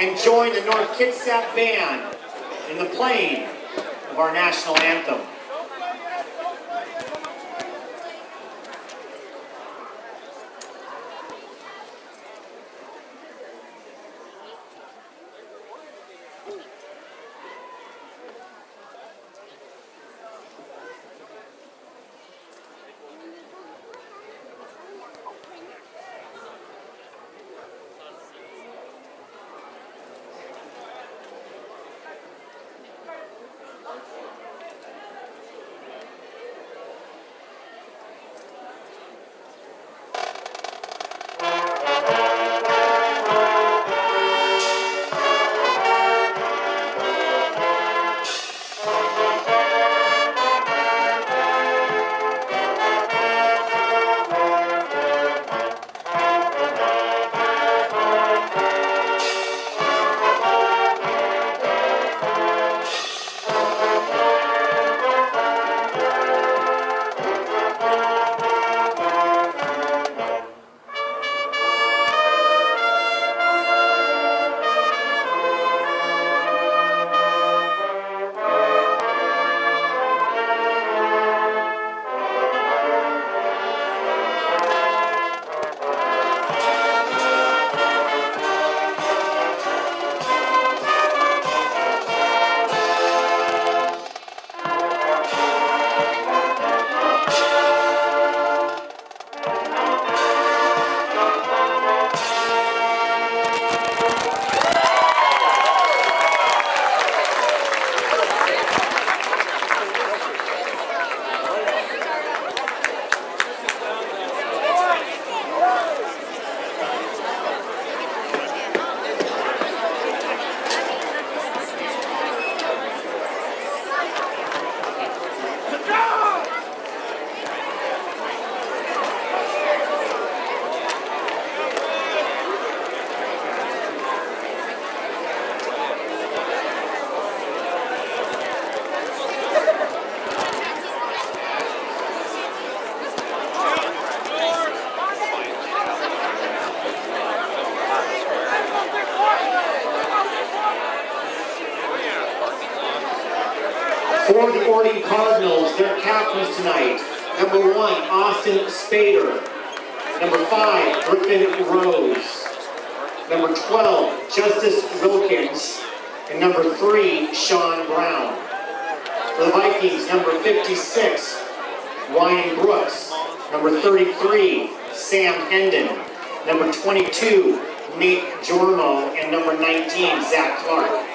and join the North Kitsap Band in the playing of our national anthem. For the Orting Cardinals, their captains tonight, number 1, Austin Spader, number 5, Griffin Rose, number 12, Justice Wilkins, and number 3, Sean Brown. For the Vikings, number 56, Ryan Brooks, number 33, Sam Hendon, number 22, Nate Jormo, and number 19, Zach Clark.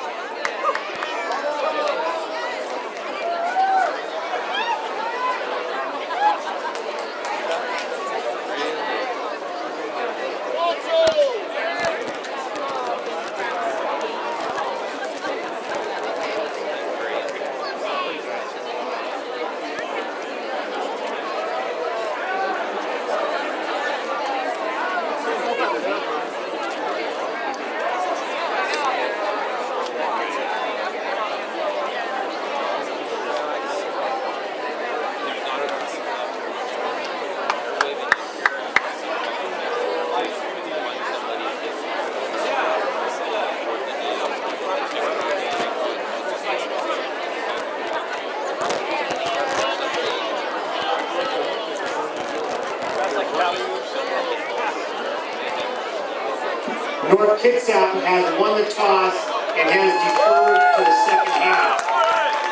North Kitsap has won the toss and has deferred to the second half.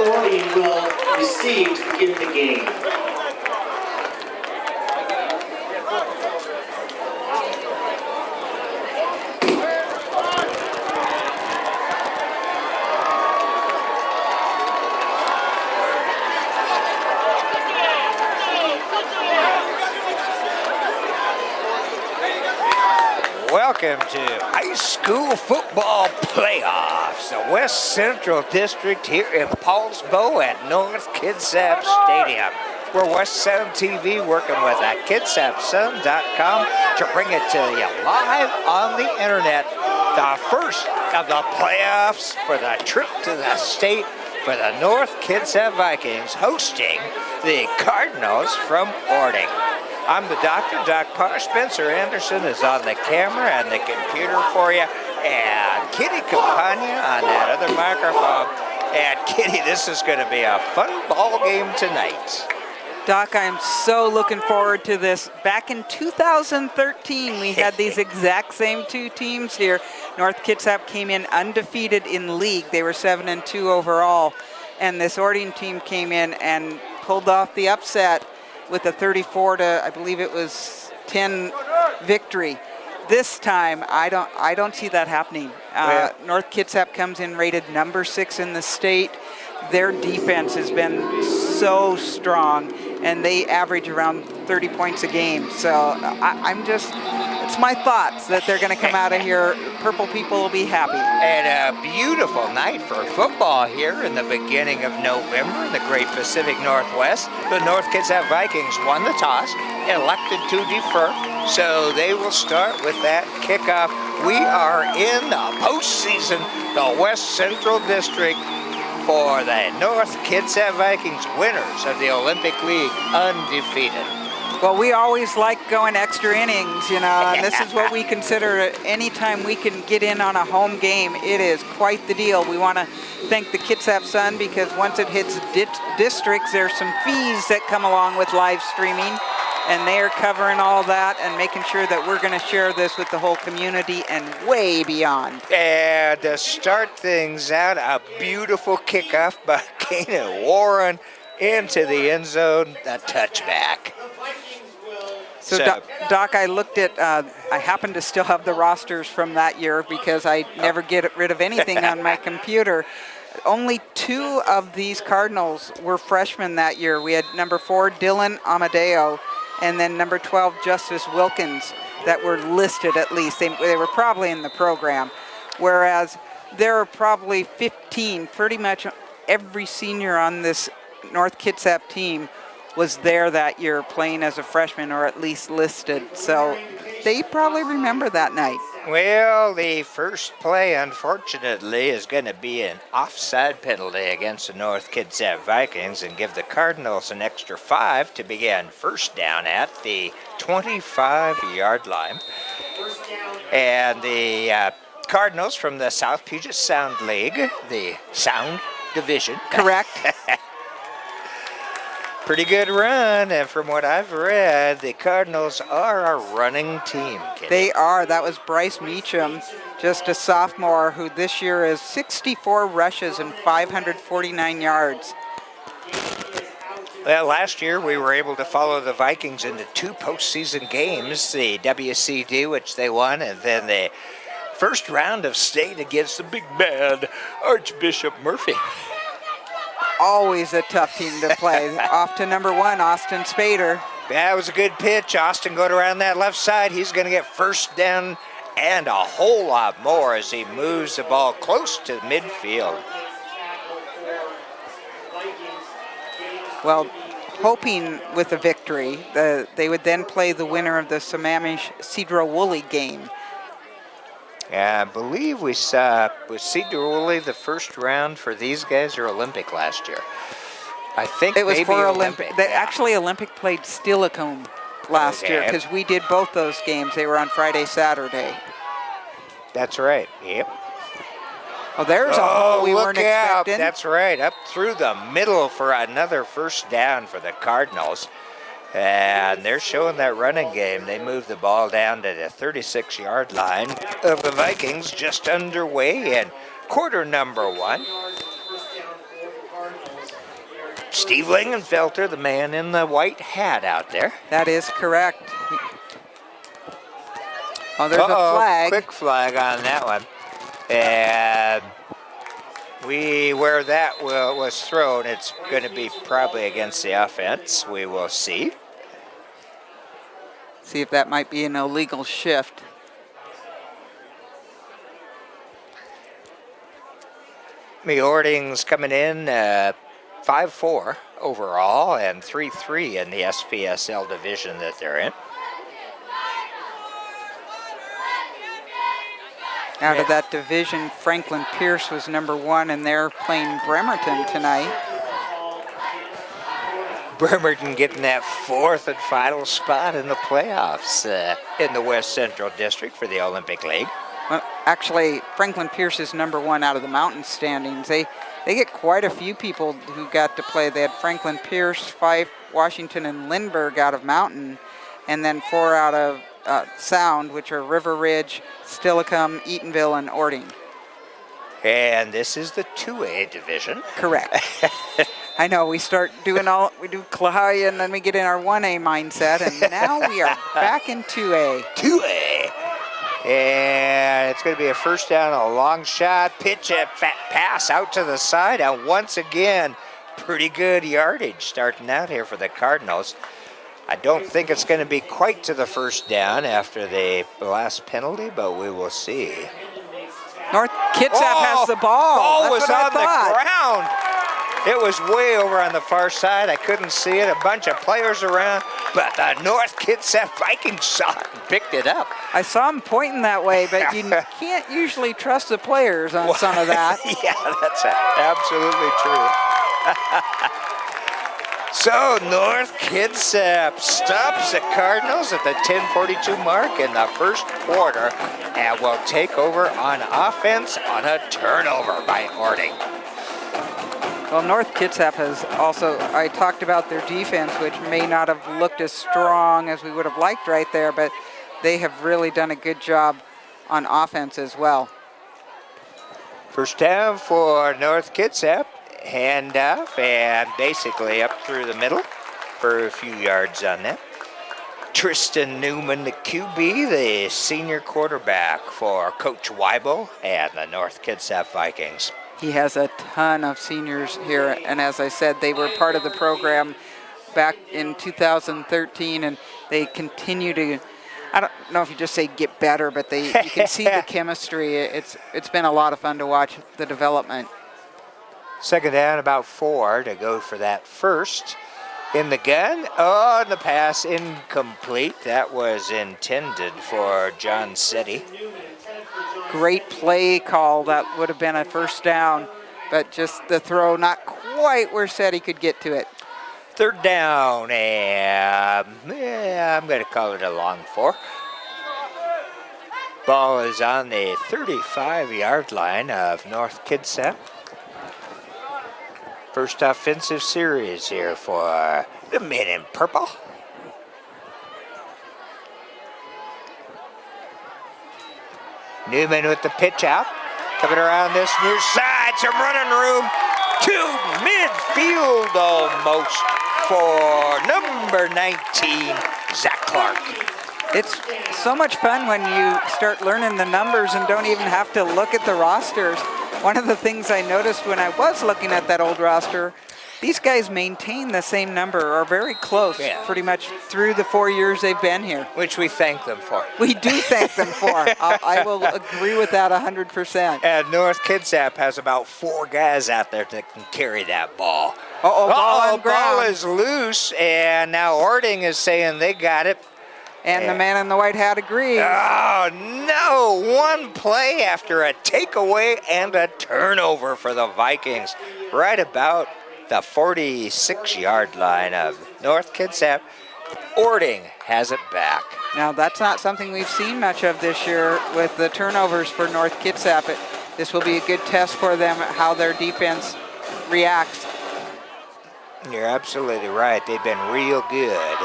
Orting will receive to begin the game. Welcome to high school football playoffs. The West Central District here in Paulsbo at North Kitsap Stadium. We're West Sound TV working with KitsapSun.com to bring it to you live on the internet. The first of the playoffs for the trip to the state for the North Kitsap Vikings hosting the Cardinals from Orting. I'm the doctor, Doc Parr. Spencer Anderson is on the camera and the computer for you. and Kitty Campagna on that other microphone. And Kitty, this is going to be a fun ball game tonight. Doc, I'm so looking forward to this. Back in 2013, we had these exact same two teams here. North Kitsap came in undefeated in league. They were 7-2 overall. And this Orting team came in and pulled off the upset with a 34 to, I believe it was 10 victory. This time, I don't see that happening. North Kitsap comes in rated number 6 in the state. Their defense has been so strong, and they average around 30 points a game. So it's my thoughts that they're going to come out of here. Purple people will be happy. And a beautiful night for football here in the beginning of November in the Great Pacific Northwest. The North Kitsap Vikings won the toss, elected to defer, so they will start with that kickoff. We are in the postseason, the West Central District, for the North Kitsap Vikings, winners of the Olympic League, undefeated. Well, we always like going extra innings, you know, and this is what we consider anytime we can get in on a home game, it is quite the deal. We want to thank the Kitsap Sun because once it hits districts, there's some fees that come along with live streaming, and they are covering all that and making sure that we're going to share this with the whole community and way beyond. And to start things out, a beautiful kickoff by Kana Warren into the end zone, a touchback. So Doc, I looked at, I happen to still have the rosters from that year because I never get rid of anything on my computer. Only 2 of these Cardinals were freshmen that year. We had number 4, Dylan Amadeo, and then number 12, Justice Wilkins, that were listed at least. They were probably in the program. Whereas there are probably 15, pretty much every senior on this North Kitsap team was there that year playing as a freshman or at least listed. So they probably remember that night. Well, the first play, unfortunately, is going to be an offside penalty against the North Kitsap Vikings and give the Cardinals an extra 5 to begin first down at the 25-yard line. And the Cardinals from the South Puget Sound League, the Sound Division. Correct. Pretty good run, and from what I've read, the Cardinals are a running team, Kitty. They are. That was Bryce Meacham, just a sophomore, who this year has 64 rushes and 549 yards. Well, last year we were able to follow the Vikings into 2 postseason games, the WCD, which they won, and then the first round of state against the big bad Archbishop Murphy. Always a tough team to play. Off to number 1, Austin Spader. That was a good pitch. Austin going around that left side. He's going to get first down and a whole lot more as he moves the ball close to midfield. Well, hoping with a victory, they would then play the winner of the Sammamish-Cedro Woolley game. Yeah, I believe we saw, was Cedar Woolley the first round for these guys or Olympic last year? I think it was maybe for Olympic. Yeah. Actually, Olympic played Steilacoom last year because we did both those games. They were on Friday, Saturday. That's right, yep. Oh, there's a hole we weren't expecting. That's right, up through the middle for another first down for the Cardinals. And they're showing that running game. They moved the ball down to the 36-yard line of the Vikings, just underway in quarter number 1. Steve Lingenfelter, the man in the white hat out there. That is correct. Oh, there's a flag. Quick flag on that one. And where that was thrown, it's going to be probably against the offense. We will see. See if that might be an illegal shift. The Orting's coming in 5-4 overall and 3-3 in the SPSL division that they're in. Out of that division, Franklin Pierce was number 1, and they're playing Bremerton tonight. Bremerton getting that 4th and final spot in the playoffs in the West Central District for the Olympic League. Well, actually, Franklin Pierce is number 1 out of the mountain standings. They get quite a few people who got to play. They had Franklin Pierce, Fife, Washington, and Lindbergh out of mountain, and then 4 out of Sound, which are River Ridge, Stillicum, Eatonville, and Orting. And this is the 2A division. Correct. I know, we do Klahowya, and then we get in our 1A mindset, and now we are back in 2A. 2A. And it's going to be a first down, a long shot, pitch, a fat pass out to the side, and once again, pretty good yardage starting out here for the Cardinals. I don't think it's going to be quite to the first down after the last penalty, but we will see. North Kitsap has the ball. Ball That's was what I on thought. the ground. It was way over on the far side. I couldn't see it. A bunch of players around, but the North Kitsap Vikings saw it and picked it up. I saw him pointing that way, but you can't usually trust the players on some of that. Yeah, that's absolutely true. So North Kitsap stops the Cardinals at the 10:42 mark in the first quarter and will take over on offense on a turnover by Orting. Well, North Kitsap has also, I talked about their defense, which may not have looked as strong as we would have liked right there, but they have really done a good job on offense as well. First down for North Kitsap. Handoff and basically up through the middle for a few yards on that. Tristan Newman, the QB, the senior quarterback for Coach Weibel and the North Kitsap Vikings. He has a ton of seniors here, and as I said, they were part of the program back in 2013, and they continue to, I don't know if you just say get better, but you can see the chemistry. It's been a lot of fun to watch the development. Second down, about 4 to go for that first. In the gun, and the pass incomplete. That was intended for John Setti. Great play call. That would have been a first down, but just the throw not quite where Setti could get to it. Third down, and I'm going to call it a long 4. Ball is on the 35-yard line of North Kitsap. First offensive series here for the men in purple. Newman with the pitch out. Coming around this near side. Some running room to midfield almost for number 19, Zach Clark. It's so much fun when you start learning the numbers and don't even have to look at the rosters. One of the things I noticed when I was looking at that old roster, these guys maintain the same number or very close pretty much through the 4 years they've been here. Which we thank them for. We do thank them for. I will agree with that 100%. And North Kitsap has about 4 guys out there that can carry that ball. Ball is loose, and now Orting is saying they got it. And the man in the white hat agrees. Oh, no. One play after a takeaway and a turnover for the Vikings. Right about the 46-yard line of North Kitsap. Orting has it back. Now, that's not something we've seen much of this year with the turnovers for North Kitsap. This will be a good test for them, how their defense reacts. You're absolutely right. They've been real good.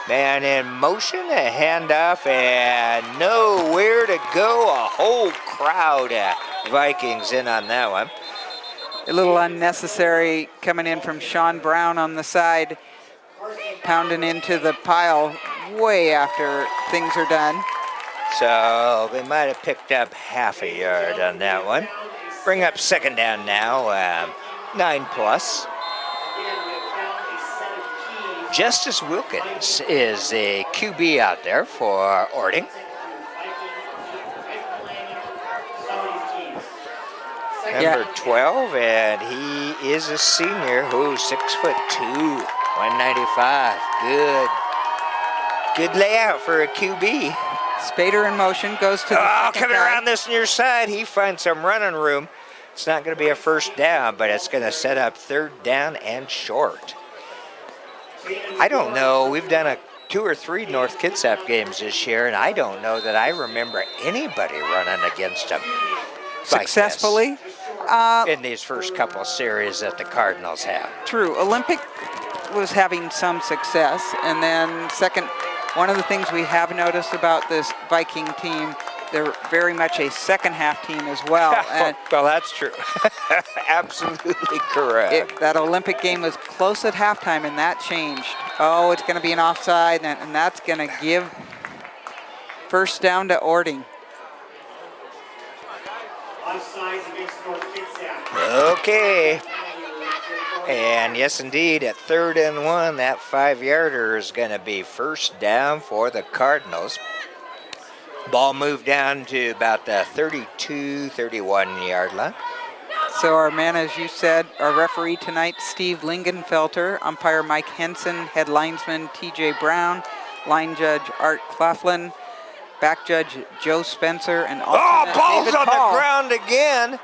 Man in motion, a handoff, and nowhere to go. A whole crowd of Vikings in on that one. A little unnecessary coming in from Sean Brown on the side, pounding into the pile way after things are done. So they might have picked up half a yard on that one. Bring up second down now, 9+. Justice Wilkins is the QB out there for Orting. Number 12, and he is a senior who's 6'2", 195. Good layout for a QB. Spader in motion, goes to the coming around this near side, he finds some running room. It's not going to be a first down, but it's going to set up third down and short. I don't know. We've done a 2 or 3 North Kitsap games this year, and I don't know that I remember anybody running against them Successfully. in these first couple of series that the Cardinals have. True. Olympic was having some success. And then second, one of the things we have noticed about this Viking team, they're very much a second half team as well. And Well, that's true. Absolutely correct. that Olympic game was close at halftime, and that changed. Oh, it's going to be an offside, and that's going to give first down to Orting. Offsides against North Kitsap. Okay. And yes, indeed, at 3rd and 1, that 5-yarder is going to be first down for the Cardinals. Ball moved down to about the 32, 31-yard line. So our man, as you said, our referee tonight, Steve Lingenfelter, umpire Mike Henson, head linesman TJ Brown, line judge Art Claflin, back judge Joe Spencer, and alternate Ball's David on Paul. the ground again.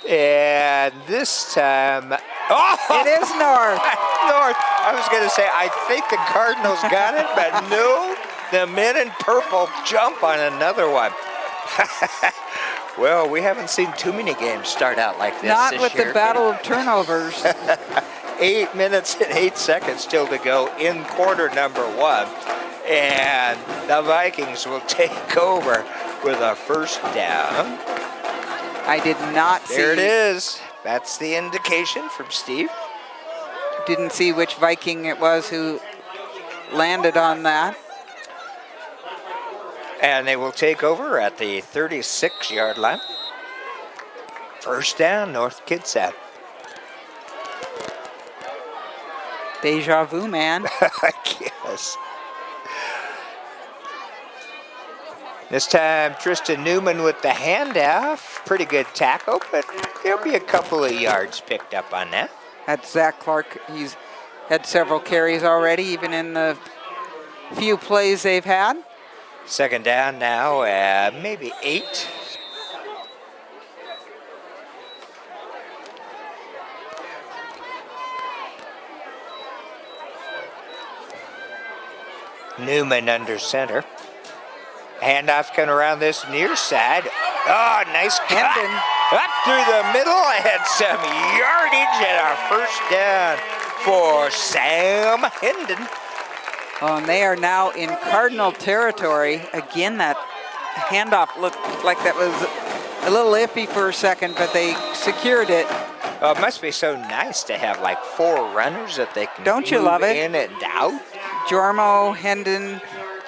And this time, It is North. North. I was going to say, I think the Cardinals got it, but no, the men in purple jump on another one. Well, we haven't seen too many games start out like this Not this with year. the battle of turnovers. 8 minutes and 8 seconds still to go in quarter number 1. And the Vikings will take over with a first down. I did not see. There it is. That's the indication from Steve. Didn't see which Viking it was who landed on that. And they will take over at the 36-yard line. First down, North Kitsap. Deja vu, man. I guess. This time, Tristan Newman with the handoff. Pretty good tackle, but there'll be a couple of yards picked up on that. That's Zach Clark. He's had several carries already, even in the few plays they've had. Second down now, maybe 8. Newman under center. Handoff coming around this near side. Oh, nice cut. Hendon. Up through the middle and some yardage and a first down for Sam Hendon. Oh, and they are now in Cardinal territory. Again, that handoff looked like that was a little iffy for a second, but they secured it. Oh, it must be so nice to have like 4 runners that they can Don't you move love it? in and out. Jormo, Hendon,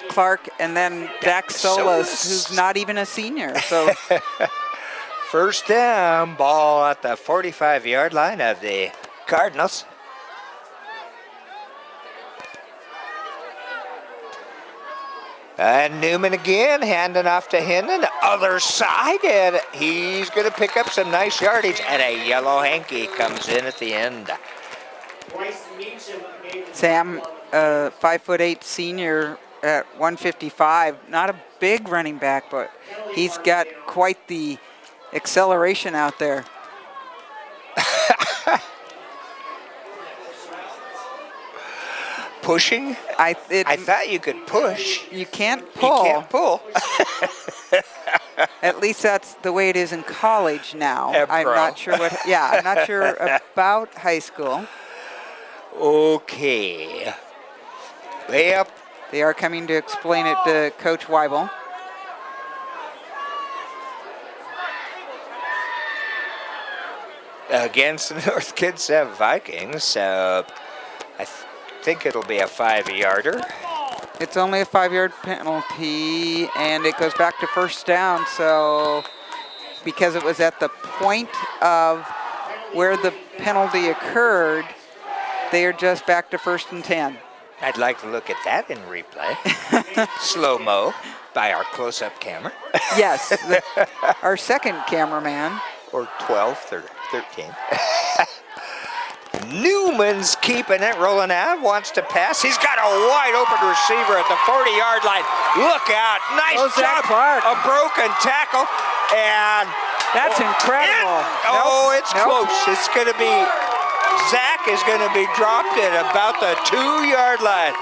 Clark, and then Dax Solis, Solis. who's not even a senior. So First down, ball at the 45-yard line of the Cardinals. And Newman again, handing off to Hendon, other side, and he's going to pick up some nice yardage, and a yellow hanky comes in at the end. Sam, 5'8" senior at 155, not a big running back, but he's got quite the acceleration out there. Pushing? I thought you could push. You can't pull. You can't pull. At least that's the way it is in college now. At I'm pro. not sure what. Yeah, I'm not sure about high school. Okay. Way up. They are coming to explain it to Coach Weibel. Against the North Kitsap Vikings, so I think it'll be a 5-yarder. It's only a 5-yard penalty, and it goes back to first down. So because it was at the point of where the penalty occurred, they are just back to 1st and 10. I'd like to look at that in replay. Slow-mo by our close-up camera. Yes, our second cameraman. Or 12, 13. Newman's keeping it, rolling out, wants to pass. He's got a wide open receiver at the 40-yard line. Look out, nice Oh, Zach job. Clark. A broken tackle, and That's incredible. it's close. It's going to be, Zach is going to be dropped at about the 2-yard line.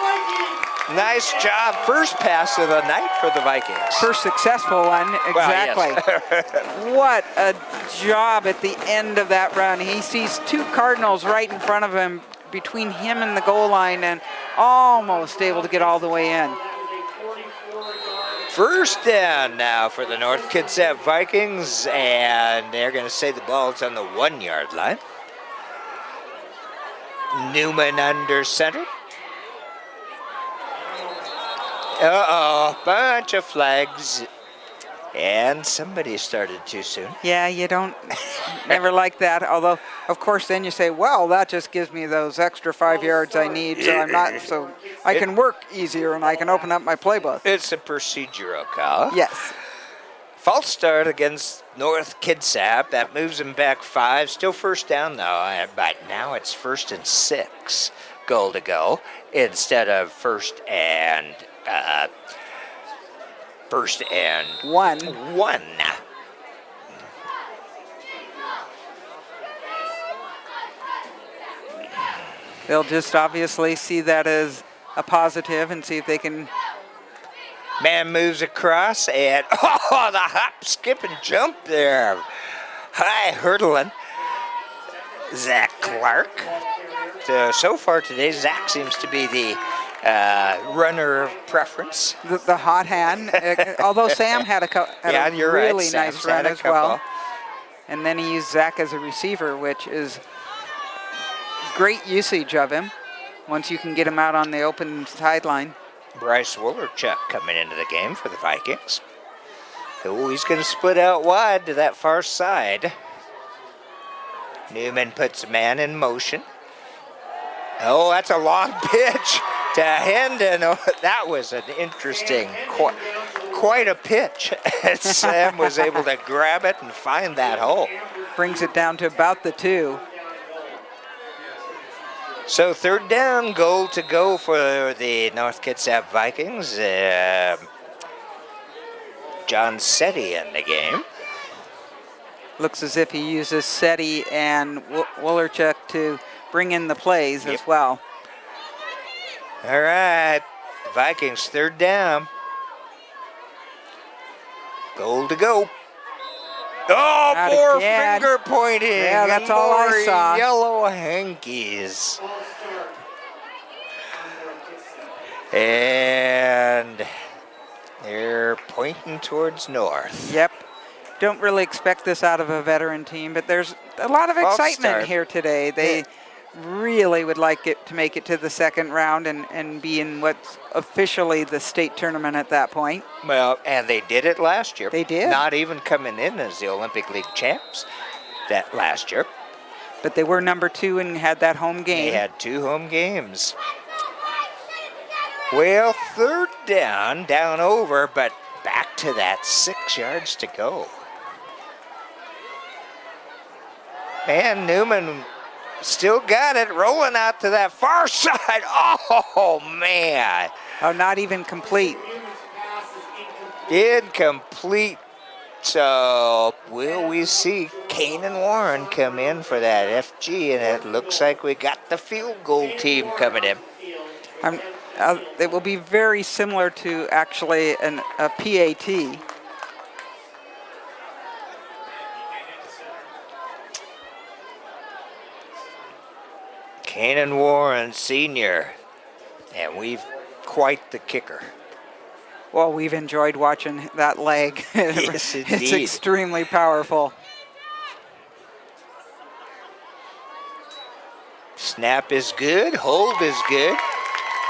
Nice job. First pass of the night for the Vikings. First successful one, exactly. Well, yes. What a job at the end of that run. He sees two Cardinals right in front of him, between him and the goal line, and almost able to get all the way in. First down now for the North Kitsap Vikings, and they're going to say the ball's on the 1 yard line. Newman under center. Uh-oh, bunch of flags. And somebody started too soon. Yeah, you don't never like that. Although, of course, then you say, well, that just gives me those extra 5 yards I need, so I can work easier and I can open up my playbook. It's a procedural call. Yes. False start against North Kitsap. That moves them back 5. Still first down, though, but now it's 1st and 6. Goal to go instead of first and one. They'll just obviously see that as a positive and see if they can. Man moves across and the hop, skip, and jump there. High hurdling. Zach Clark. So far today, Zach seems to be the runner of preference. The hot hand, although Sam had a really nice run as well. And then he used Zach as a receiver, which is great usage of him once you can get him out on the open sideline. Bryce Woolerchuk coming into the game for the Vikings. Oh, he's going to split out wide to that far side. Newman puts a man in motion. Oh, that's a long pitch to Hendon. Oh, that was an interesting, quite a pitch. Sam was able to grab it and find that hole. Brings it down to about the 2. So third down, goal to go for the North Kitsap Vikings. John Setti in the game. Looks as if he uses Setti and Woolerchuk to bring in the plays as well. All right, Vikings third down. Goal to go. Oh, Not more again. finger pointing. Yeah, that's and all I more saw. Yellow hankies. And they're pointing towards north. Yep. Don't really expect this out of a veteran team, but there's a lot of False excitement start. here today. They really would like it to make it to the second round and be in what's officially the state tournament at that point. Well, and they did it last year. They did. Not even coming in as the Olympic League champs that last year. But they were number 2 and had that home game. They had 2 home games. Well, third down over, but back to that 6 yards to go. And Newman still got it, rolling out to that far side. Oh, man. Oh, not even complete. Incomplete. So will we see Kanan Warren come in for that FG? And it looks like we got the field goal team coming in. It will be very similar to actually a PAT. Kanan Warren, senior, and we've quite the kicker. Well, we've enjoyed watching that leg. Yes, indeed. It's extremely powerful. Snap is good, hold is good,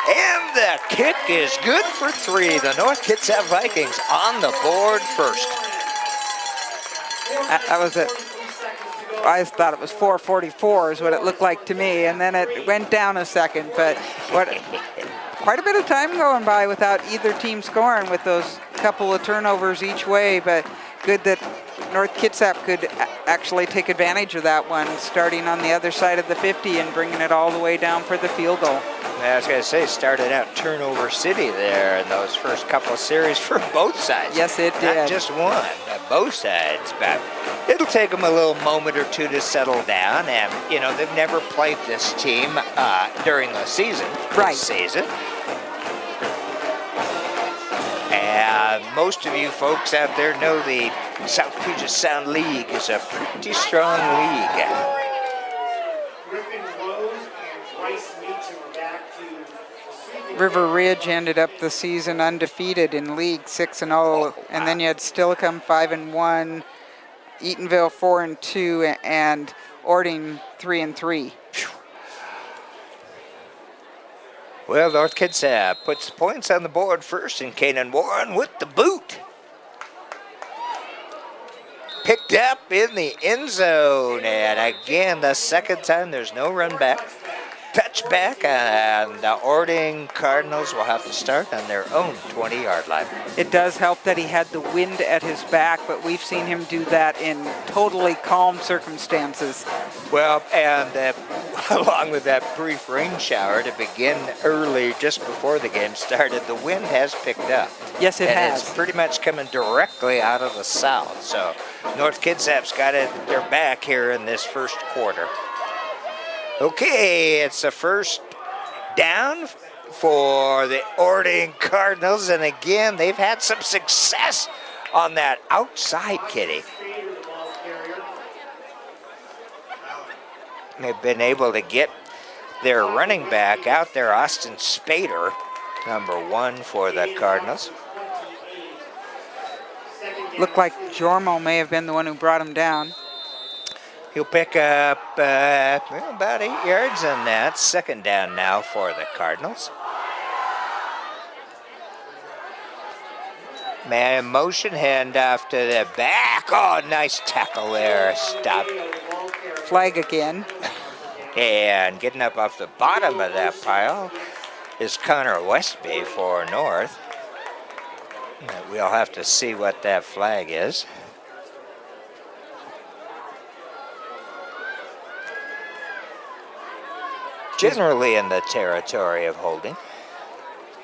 and the kick is good for 3. The North Kitsap Vikings on the board first. That was it. I thought it was 4:44 is what it looked like to me, and then it went down a second. But quite a bit of time going by without either team scoring with those couple of turnovers each way. But good that North Kitsap could actually take advantage of that one, starting on the other side of the 50 and bringing it all the way down for the field goal. I was going to say, started out turnover city there in those first couple of series for both sides. Yes, it did. Not just one, both sides. But it'll take them a little moment or two to settle down. And, you know, they've never played this team during the season. Right. This season. most of you folks out there know the South Puget Sound League is a pretty strong league. Griffin Rose and Bryce Meacham are back to River Ridge ended up the season undefeated in league, 6-0, and then you had Stillicum 5-1, Eatonville 4-2, and Orting 3-3. Well, North Kitsap puts the points on the board first, and Kanan Warren with the boot. Picked up in the end zone, and again, the second time there's no run back. Touchback, and the Orting Cardinals will have to start on their own 20-yard line. It does help that he had the wind at his back, but we've seen him do that in totally calm circumstances. Well, and along with that brief rain shower to begin early just before the game started, the wind has picked up. Yes, it has. And it's pretty much coming directly out of the south. So North Kitsap's got it their back here in this first quarter. Okay, it's a first down for the Orting Cardinals, and again, they've had some success on that outside, Kitty. They've been able to get their running back out there, Austin Spader, number 1 for the Cardinals. Looked like Jormo may have been the one who brought him down. He'll pick up about 8 yards on that. Second down now for the Cardinals. Man in motion, hand off to the back. Oh, nice tackle there. Stop. Flag again. And getting up off the bottom of that pile is Connor Westby for North. We'll have to see what that flag is. Generally in the territory of holding.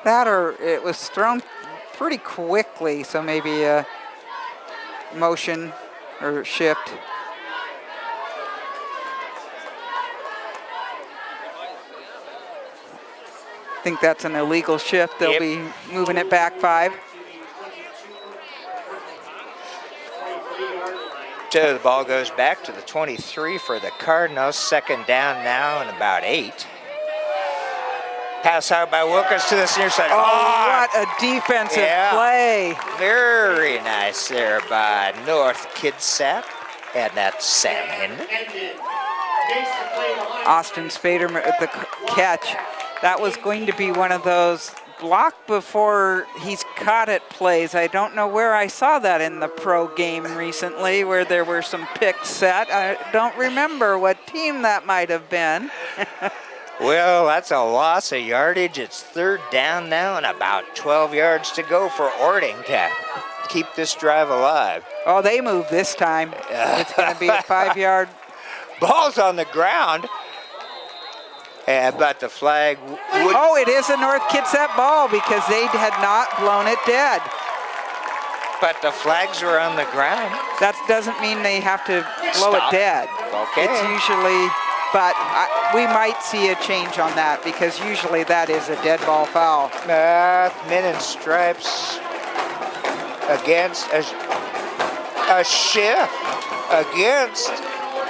That or it was thrown pretty quickly, so maybe a motion or shift. I think that's an illegal shift. They'll be moving it back 5. So the ball goes back to the 23 for the Cardinals. Second down now and about 8. Pass out by Wilkins to the near side. Oh, what a defensive play. Very nice there by North Kitsap. And that's Sam Hendon. Austin Spader with the catch. That was going to be one of those block before he's caught it plays. I don't know where I saw that in the pro game recently where there were some picks set. I don't remember what team that might have been. Well, that's a loss of yardage. It's third down now and about 12 yards to go for Orting to keep this drive alive. Oh, they moved this time. It's going to be a 5-yard. Ball's on the ground. But the flag would... Oh, it is a North Kitsap ball because they had not blown it dead. But the flags were on the ground. That doesn't mean they have to blow it dead. Okay. It's usually, but we might see a change on that because usually that is a dead ball foul. Men in stripes against a shift against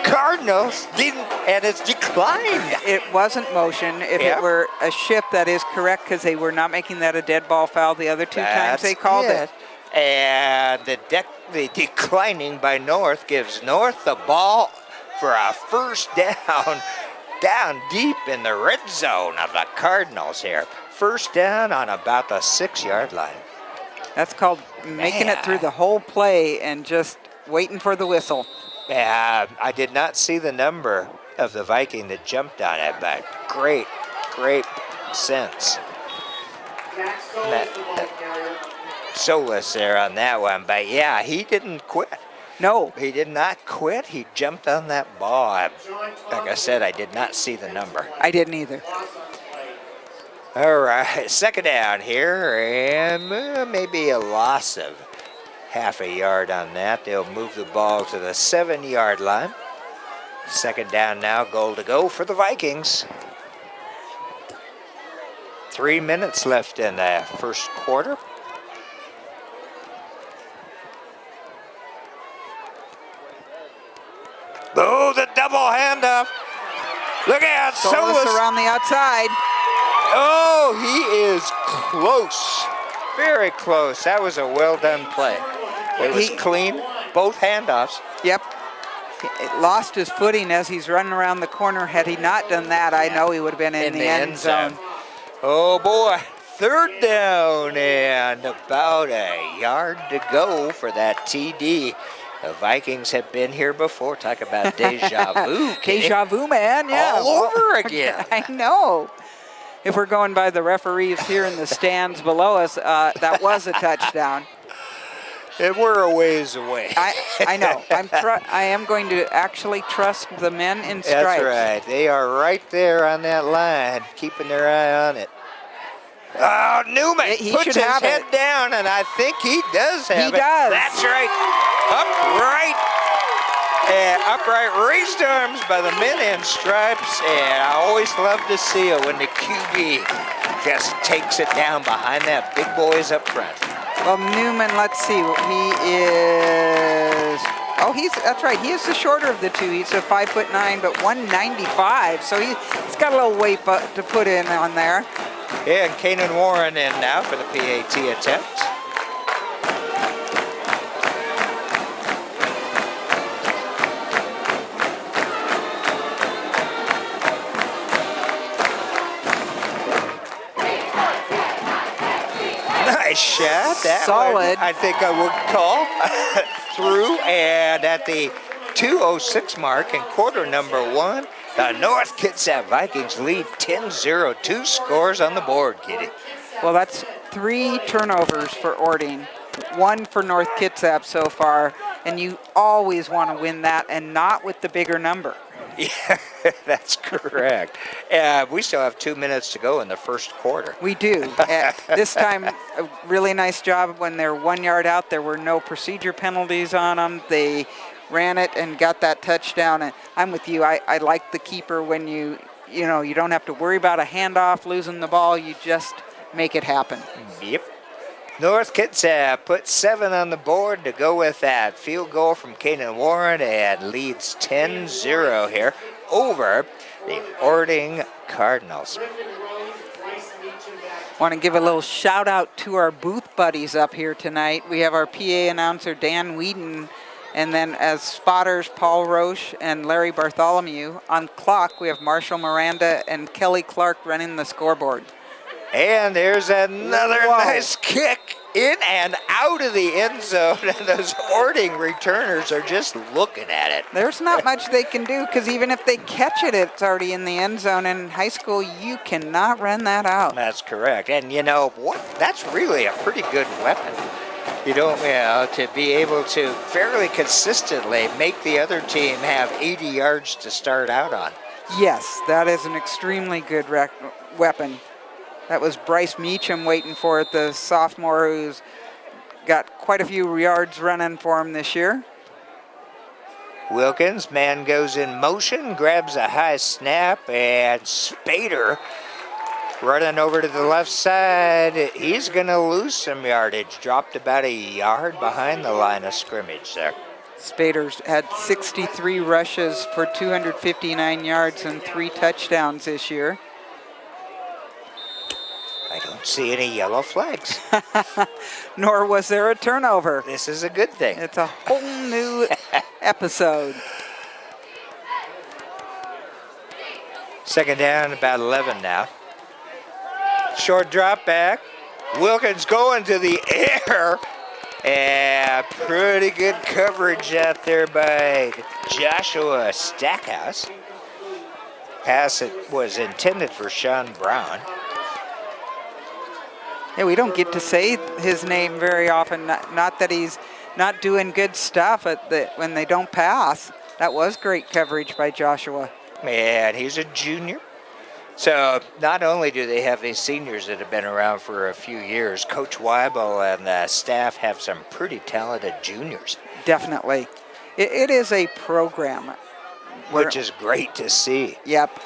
Cardinals, and it's declined. It wasn't motion. If it were a shift, that is correct because they were not making that a dead ball foul the other 2 times they called it. And the declining by North gives North the ball for a first down deep in the red zone of the Cardinals here. First down on about the 6-yard line. That's called making it through the whole play and just waiting for the whistle. I did not see the number of the Viking that jumped on it, but great sense. Solus there on that one, but yeah, he didn't quit. No. He did not quit. He jumped on that ball. Like I said, I did not see the number. I didn't either. All right, second down here, and maybe a loss of half a yard on that. They'll move the ball to the 7-yard line. Second down now, goal to go for the Vikings. 3 minutes left in the first quarter. double handoff. Look out, Solis around the outside. Oh, he is close. Very close. That was a well done play. It was clean, both handoffs. Yep. He lost his footing as he's running around the corner. Had he not done that, I know he would have been in the end zone. Oh boy, third down and about a yard to go for that TD. The Vikings have been here before. Talk about deja vu. Deja vu, man, yeah. All over again. I know. If we're going by the referees here in the stands below us, that was a touchdown. And we're a ways away. I know. I am going to actually trust the men in stripes. That's right. They are right there on that line, keeping their eye on it. Oh, Newman He puts should his have head it. down, and I think he does have it. He does. That's right. Upright. And upright raised arms by the men in stripes. And I always love to see it when the QB just takes it down behind that big boys up front. Well, Newman, let's see. He is. Oh, that's right. He is the shorter of the two. He's a 5'9", but 195. So he's got a little weight to put in on there. Yeah, and Kanan Warren in now for the PAT attempt. Nice shot. That Solid. one, I think I would call through. And at the 2:06 mark in quarter number one, the North Kitsap Vikings lead 10-0. 2 scores on the board, Kitty. Well, that's 3 turnovers for Orting, 1 for North Kitsap so far, and you always want to win that and not with the bigger number. Yeah, that's correct. We still have 2 minutes to go in the first quarter. We do. This time, a really nice job. When they're 1 yard out, there were no procedure penalties on them. They ran it and got that touchdown. And I'm with you. I like the keeper when you don't have to worry about a handoff, losing the ball. You just make it happen. Yep. North Kitsap put 7 on the board to go with that field goal from Kanan Warren and leads 10-0 here over the Orting Cardinals. Want to give a little shout out to our booth buddies up here tonight. We have our PA announcer Dan Whedon, and then as spotters Paul Roche and Larry Bartholomew. On clock we have Marshall Miranda and Kelly Clark running the scoreboard. And there's another nice kick in and out of the end zone, and those Orting returners are just looking at it. There's not much they can do, because even if they catch it, it's already in the end zone. In high school, you cannot run that out. That's correct. And you know what? That's really a pretty good weapon. To be able to fairly consistently make the other team have 80 yards to start out on. Yes, that is an extremely good weapon. That was Bryce Meacham waiting for it, the sophomore who's got quite a few yards running for him this year. Wilkins, man goes in motion, grabs a high snap, and Spader running over to the left side. He's going to lose some yardage. Dropped about a yard behind the line of scrimmage there. Spader's had 63 rushes for 259 yards and 3 touchdowns this year. I don't see any yellow flags. Nor was there a turnover. This is a good thing. It's a whole new episode. Second down, about 11 now. Short drop back. Wilkins going to the air. And pretty good coverage out there by Joshua Stackhouse. Pass it was intended for Sean Brown. Yeah, we don't get to say his name very often. Not that he's not doing good stuff when they don't pass. That was great coverage by Joshua. And he's a junior. So not only do they have these seniors that have been around for a few years, Coach Weibel and the staff have some pretty talented juniors. Definitely. It is a program. Which is great to see. Yep.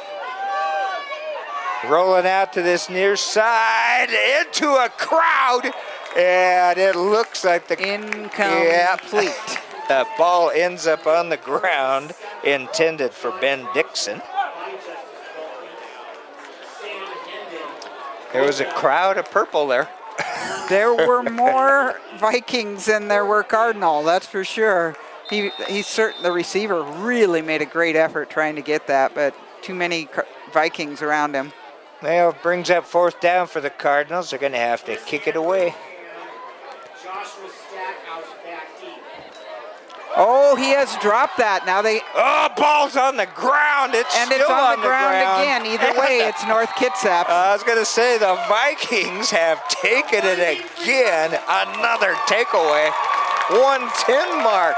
Rolling out to this near side into a crowd, and it looks like the incomplete. The ball ends up on the ground. intended for Ben Dixon. There was a crowd of purple there. There were more Vikings than there were Cardinal, that's for sure. The receiver really made a great effort trying to get that, but too many Vikings around him. Well, it brings up 4th down for the Cardinals. They're going to have to kick it away. Oh, he has dropped that. Now ball's on the ground. It's and still it's on the the ground ground again. Either way, it's North Kitsap. I was going to say the Vikings have taken it again. Another takeaway. 1:10 mark.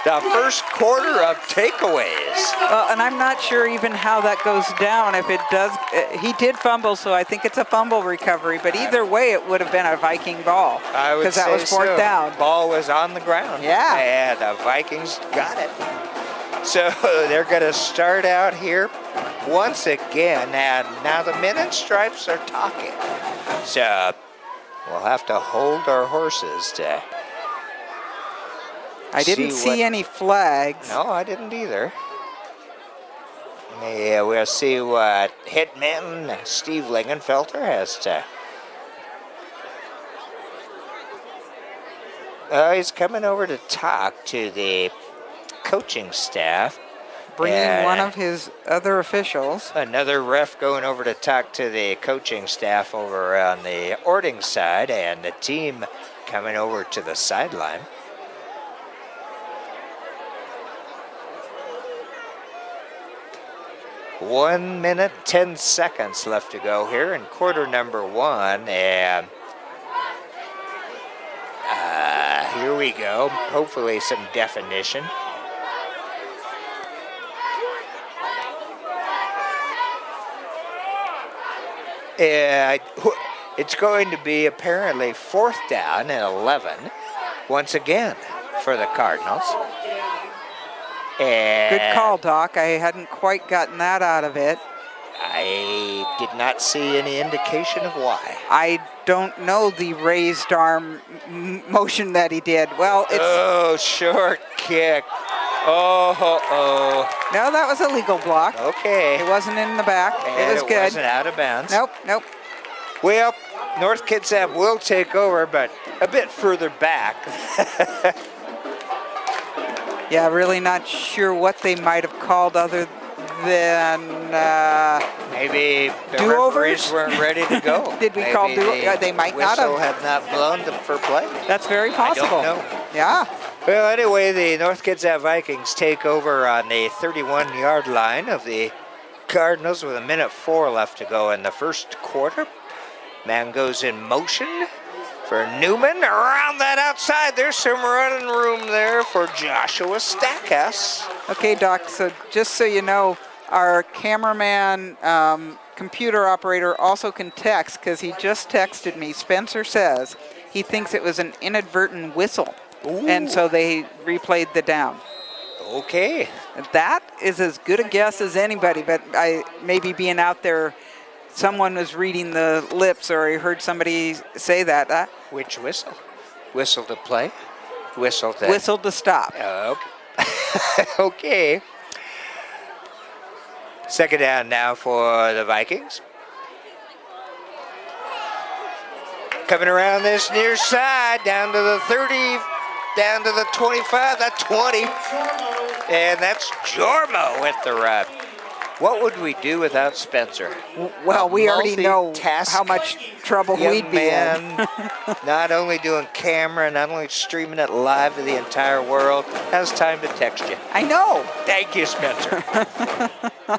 The first quarter of takeaways. Well, and I'm not sure even how that goes down. If it does, he did fumble, so I think it's a fumble recovery. But either way, it would have been a Viking ball. I would say that was 4th down. Ball was on the ground. Yeah. And the Vikings got it. So they're going to start out here once again. And now the men in stripes are talking. So we'll have to hold our horses to I didn't see any flags. No, I didn't either. Yeah, we'll see what hitman Steve Lingenfelter has to. He's coming over to talk to the coaching staff. Bringing one of his other officials. Another ref going over to talk to the coaching staff over on the Orting side, and the team coming over to the sideline. One minute, 10 seconds left to go here in quarter number 1. And here we go. Hopefully some definition. It's going to be apparently 4th down and 11 once again for the Cardinals. And good call, Doc. I hadn't quite gotten that out of it. I did not see any indication of why. I don't know the raised arm motion that he did. Well, it's... Oh, short kick. Oh. No, that was a legal block. Okay. It wasn't in the back. And it was good. It wasn't out of bounds. Nope. Well, North Kitsap will take over, but a bit further back. Yeah, really not sure what they might have called other than maybe the do-overs? referees weren't ready to go. Did we call do-overs? They might not have. Whistle had not blown for play. That's very possible. I don't know. Yeah. Well, anyway, the North Kitsap Vikings take over on the 31-yard line of the Cardinals with 1:04 left to go in the first quarter. Man goes in motion for Newman. Around that outside, there's some running room there for Joshua Stackhouse. Okay, Doc, so just so you know, our cameraman, computer operator also can text, because he just texted me. Spencer says he thinks it was an inadvertent whistle. Ooh. And so they replayed the down. Okay. That is as good a guess as anybody, but I maybe being out there, someone was reading the lips, or I heard somebody say that. Which whistle? Whistle to play? Whistle to... Whistle to stop. Okay. Okay. Second down now for the Vikings. Coming around this near side, down to the 30, down to the 25, the 20. And that's Jormo with the run. What would we do without Spencer? Well, we already know how much trouble we'd be in. Not only doing camera, not only streaming it live to the entire world, has time to text you. I know. Thank you, Spencer. I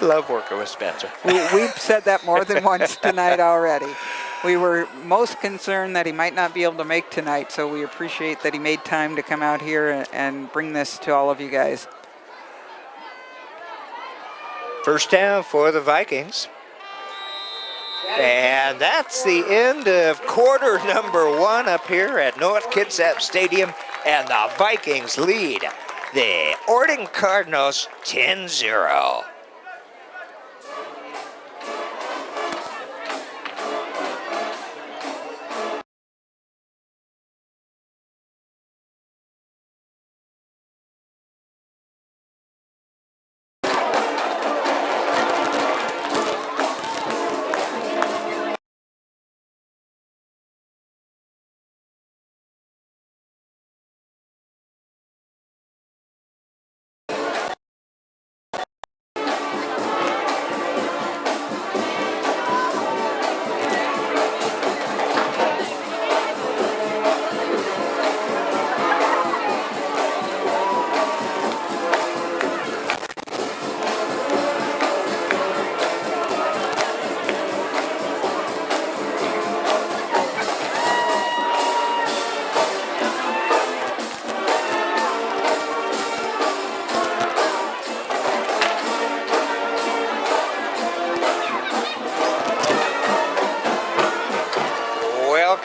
love working with Spencer. We've said that more than once tonight already. We were most concerned that he might not be able to make tonight, so we appreciate that he made time to come out here and bring this to all of you guys. First down for the Vikings. And that's the end of quarter number 1 up here at North Kitsap Stadium. And the Vikings lead the Orting Cardinals 10-0.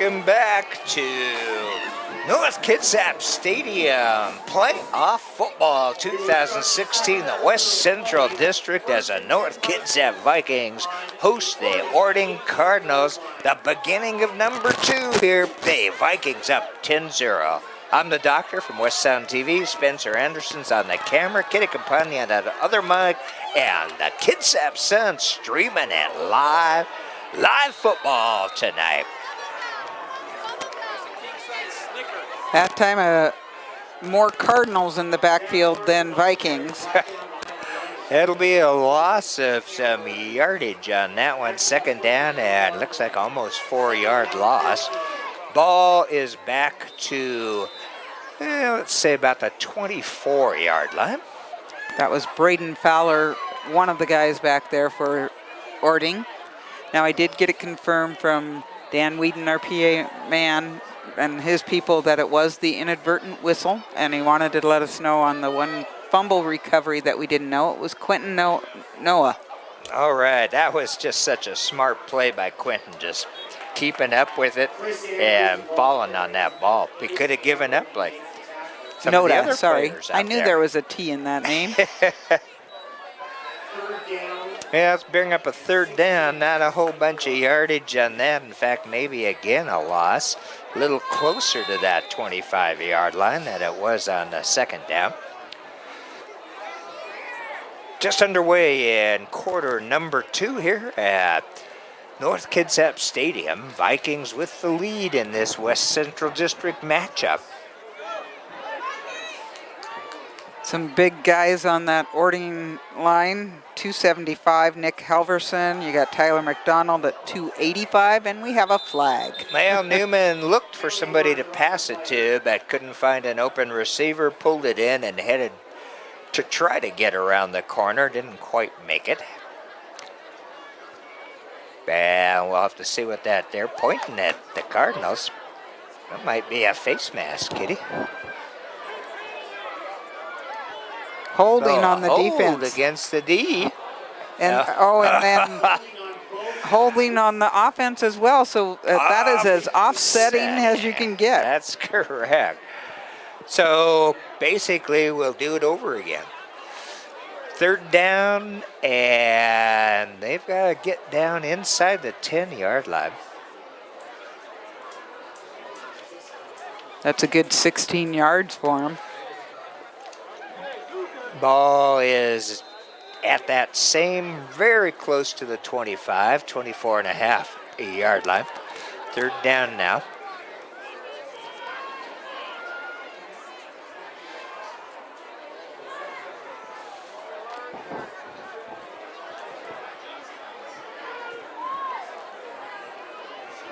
Welcome back to North Kitsap Stadium. Playoff football 2016. The West Central District as the North Kitsap Vikings host the Orting Cardinals. The beginning of number 2 here. The Vikings up 10-0. I'm the doctor from West Sound TV. Spencer Anderson's on the camera. Kitty Campagna on the other mic. And the Kitsap Sun streaming it live. Live football tonight. That time, more Cardinals in the backfield than Vikings. It'll be a loss of some yardage on that one. Second down and looks like almost 4-yard loss. Ball is back to, let's say about the 24-yard line. That was Braden Fowler, one of the guys back there for Orting. Now, I did get it confirmed from Dan Whedon, our PA man, and his people that it was the inadvertent whistle, and he wanted to let us know on the one fumble recovery that we didn't know. It was Quentin Noah. All right, that was just such a smart play by Quentin, just keeping up with it and falling on that ball. He could have given up like some of the other players out I knew there was a T in that name. Yeah, let's bring up a third down. Not a whole bunch of yardage on that. In fact, maybe again a loss. A little closer to that 25-yard line than it was on the second down. Just underway in quarter number 2 here at North Kitsap Stadium. Vikings with the lead in this West Central District matchup. Some big guys on that Orting line. 275, Nick Halverson. You got Tyler McDonald at 285, and we have a flag. Well, Newman looked for somebody to pass it to, but couldn't find an open receiver, pulled it in, and headed to try to get around the corner. Didn't quite make it. And we'll have to see what they're pointing at the Cardinals. That might be a face mask, Kitty. Holding on the hold defense. Against the D. And and then holding on the offense as well. So that is as offsetting as you can get. That's correct. So basically, we'll do it over again. Third down, and they've got to get down inside the 10-yard line. That's a good 16 yards for him. Ball is at that same, very close to the 25, 24.5-yard line. Third down now.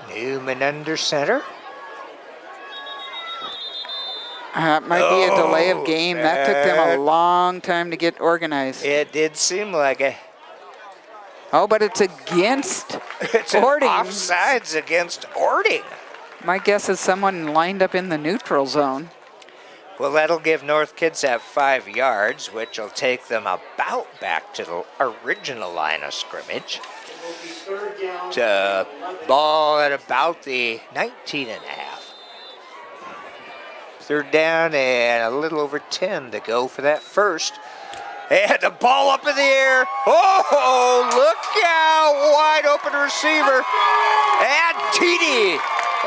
Newman under center. That might be a delay of game. That took them a long time to get organized. It did seem like it. Oh, but it's against It's Orting. Offsides against Orting. My guess is someone lined up in the neutral zone. Well, that'll give North Kitsap 5 yards, which will take them about back to the original line of scrimmage. To ball at about the 19.5. Third down and a little over 10 to go for that first. And the ball up in the air. Oh, look out. Wide open receiver. And TD.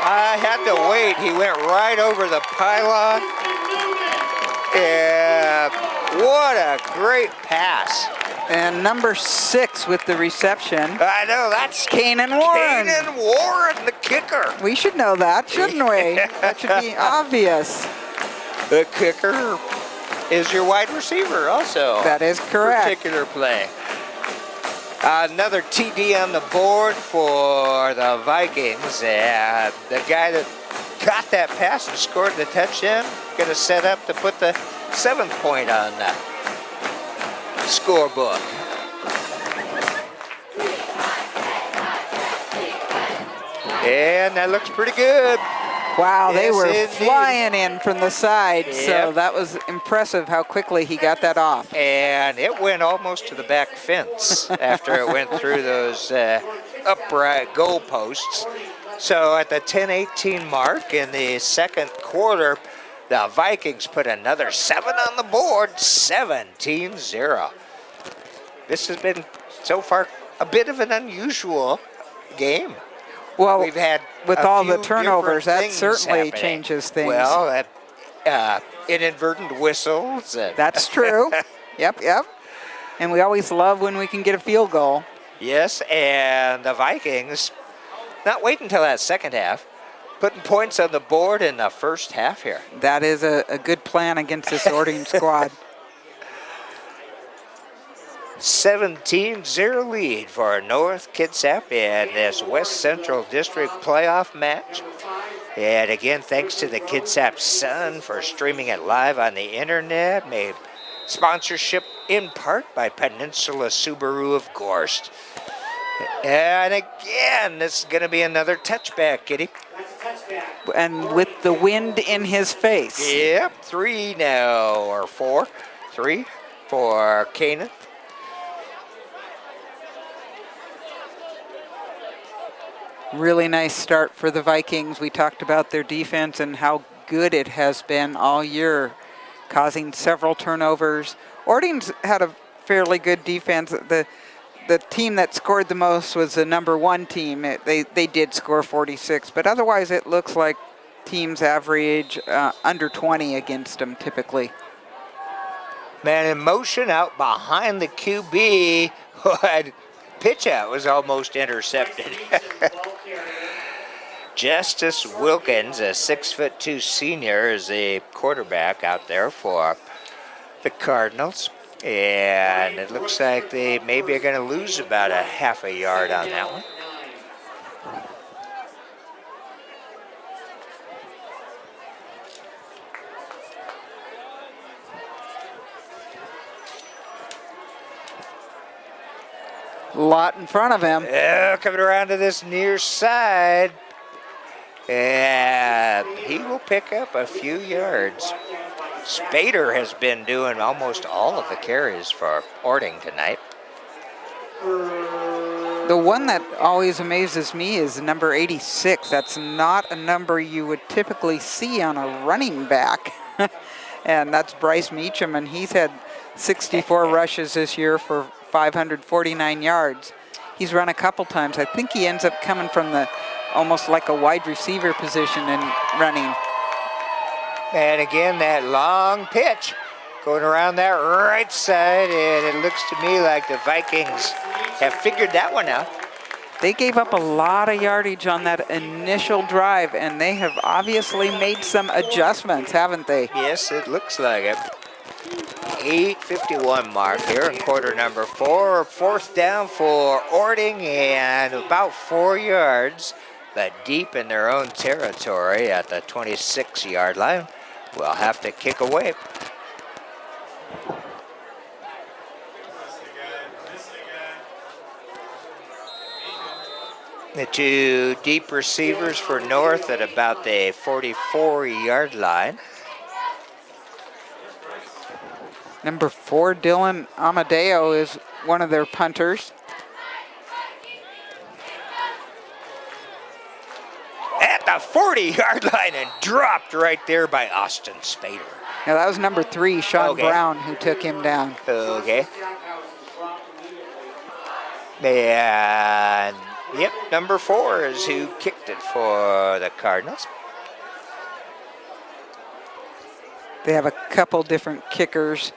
I had to wait. He went right over the pylon. And what a great pass. And number 6 with the reception. I know, that's Kanan Warren. Kanan Warren, the kicker. We should know that, shouldn't we? That should be obvious. The kicker is your wide receiver also. That is correct. Particular play. Another TD on the board for the Vikings. The guy that got that pass and scored the touchdown, going to set up to put the 7th point on the scorebook. And that looks pretty good. Wow, they Yes, were indeed. flying in from the side, so Yep. that was impressive how quickly he got that off. And it went almost to the back fence after it went through those upright goalposts. So at the 10:18 mark in the second quarter, the Vikings put another 7 on the board, 17-0. This has been, so far, a bit of an unusual game. Well, We've had with a all the few turnovers, different that things certainly happening. changes things. Well, inadvertent whistles. That's true. Yep. And we always love when we can get a field goal. Yes, and the Vikings, not waiting until that second half, putting points on the board in the first half here. That is a good plan against this Orting squad. 17-0 lead for North Kitsap in this West Central District playoff match. And again, thanks to the Kitsap Sun for streaming it live on the internet. Made sponsorship in part by Peninsula Subaru of Gorst. And again, this is going to be another touchback, Kitty. And with the wind in his face. Yep, 3 now, or 4. 3 for Canaan. Really nice start for the Vikings. We talked about their defense and how good it has been all year, causing several turnovers. Orting's had a fairly good defense. The team that scored the most was the number 1 team. They did score 46, but otherwise it looks like teams average under 20 against them typically. Man in motion out behind the QB. Pitch out was almost intercepted. Justice Wilkins, a 6'2" senior, is the quarterback out there for the Cardinals. And it looks like they maybe are going to lose about a half a yard on that one. A lot in front of him. Yeah, coming around to this near side. And he will pick up a few yards. Spader has been doing almost all of the carries for Orting tonight. The one that always amazes me is number 86. That's not a number you would typically see on a running back. And that's Bryce Meacham, and he's had 64 rushes this year for 549 yards. He's run a couple times. I think he ends up coming from the almost like a wide receiver position and running. And again, that long pitch going around that right side, and it looks to me like the Vikings have figured that one out. They gave up a lot of yardage on that initial drive, and they have obviously made some adjustments, haven't they? Yes, it looks like it. 8:51 mark here in quarter number 4. 4th down for Orting and about 4 yards, but deep in their own territory at the 26-yard line. We'll have to kick away. The 2 deep receivers for North at about the 44-yard line. Number 4, Dylan Amadeo, is one of their punters. At the 40-yard line and dropped right there by Austin Spader. Now that was number 3, Sean Okay. Brown, who took him down. Okay. And, yep, number 4 is who kicked it for the Cardinals. They have a couple different kickers,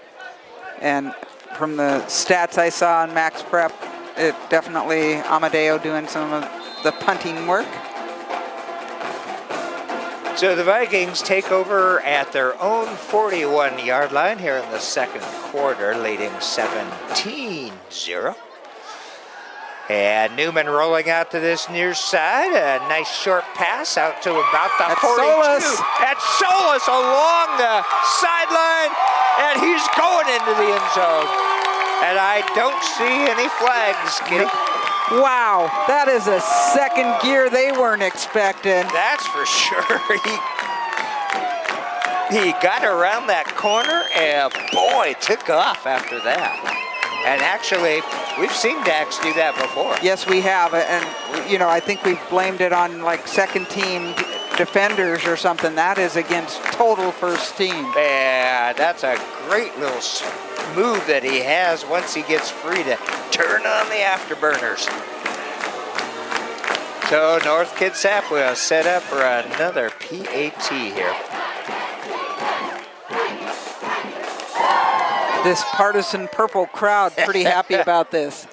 and from the stats I saw on Max Prep, it definitely Amadeo doing some of the punting work. So the Vikings take over at their own 41-yard line here in the second quarter, leading 17-0. And Newman rolling out to this near side. A nice short pass out to about the 42. That's Solis along the sideline, and he's going into the end zone. And I don't see any flags, Kitty. Wow, that is a second gear they weren't expecting. That's for sure. He got around that corner and boy, took off after that. And actually, we've seen Dax do that before. Yes, we have, and you know, I think we've blamed it on like second team defenders or something. That is against total first team. Yeah, that's a great little move that he has once he gets free to turn on the afterburners. So North Kitsap will set up for another PAT here. This partisan purple crowd pretty happy about this.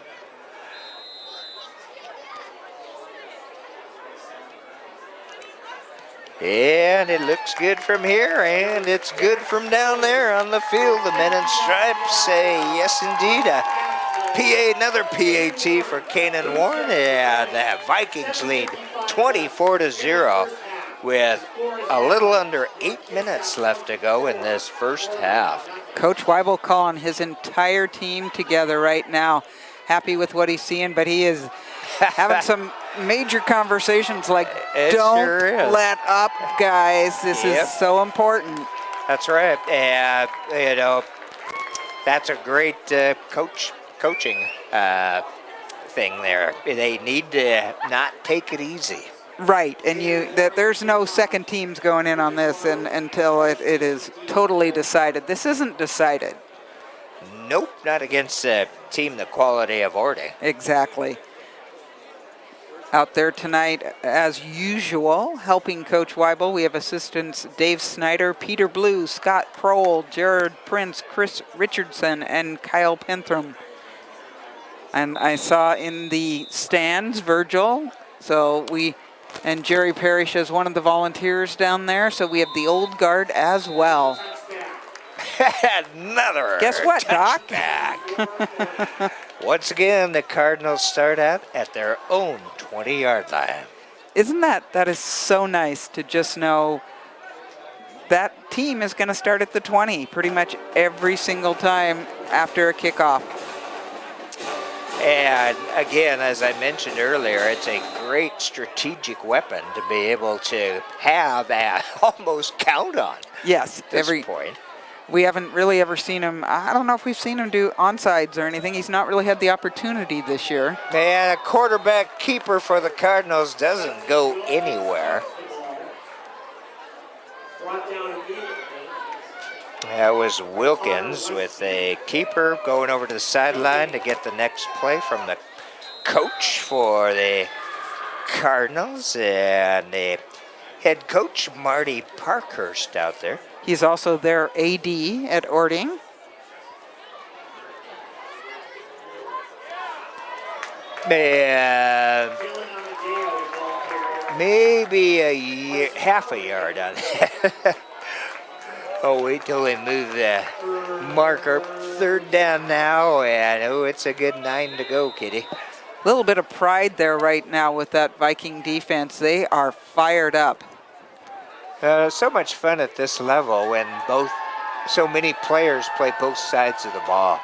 And it looks good from here, and it's good from down there on the field. The men in stripes say yes, indeed. Another PAT for Canaan Warren, and the Vikings lead 24-0 with a little under 8 minutes left to go in this first half. Coach Weibel calling his entire team together right now. Happy with what he's seeing, but he is having some major conversations like, don't sure let up, guys. This is so important. That's right. And, you know, that's a great coaching thing there. They need to not take it easy. Right, and there's no second teams going in on this until it is totally decided. This isn't decided. Nope, not against a team the quality of Orting. Exactly. Out there tonight, as usual, helping Coach Weibel, we have assistants Dave Snyder, Peter Blue, Scott Kroll, Jared Prince, Chris Richardson, and Kyle Pentham. And I saw in the stands Virgil, and Jerry Parrish as one of the volunteers down there, so we have the old guard as well. Another Guess what, touchback. Once again, the Cardinals start out at their own 20-yard line. Isn't that is so nice to just know that team is going to start at the 20 pretty much every single time after a kickoff. And again, as I mentioned earlier, it's a great strategic weapon to be able to have and almost count on. Yes, at this point. We haven't really ever seen him. I don't know if we've seen him do onsides or anything. He's not really had the opportunity this year. And a quarterback keeper for the Cardinals doesn't go anywhere. That was Wilkins with a keeper going over to the sideline to get the next play from the coach for the Cardinals, and the head coach Marty Parkhurst out there. He's also their AD at Orting. And maybe half a yard on that. Oh, wait till they move the marker. Third down now, and it's a good 9 to go, Kitty. A little bit of pride there right now with that Viking defense. They are fired up. So much fun at this level when so many players play both sides of the ball.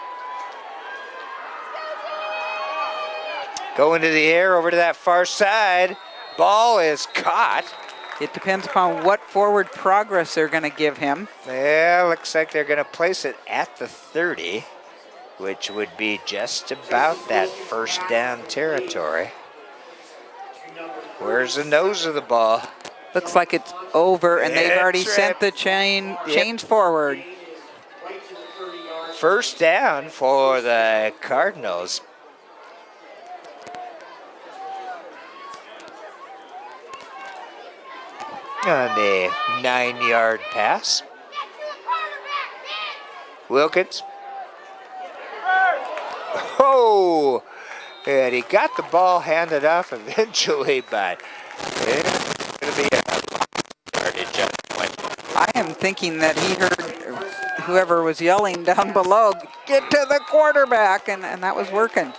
Going to the air over to that far side. Ball is caught. It depends upon what forward progress they're going to give him. Yeah, looks like they're going to place it at the 30, which would be just about that first down territory. Where's the nose of the ball? Looks like it's over, and they've already sent the chains forward. First down for the Cardinals. On the 9-yard pass. Wilkins. Oh! And he got the ball handed off eventually, but it's going to be a yardage on that one. I am thinking that he heard whoever was yelling down below, get to the quarterback, and that was working.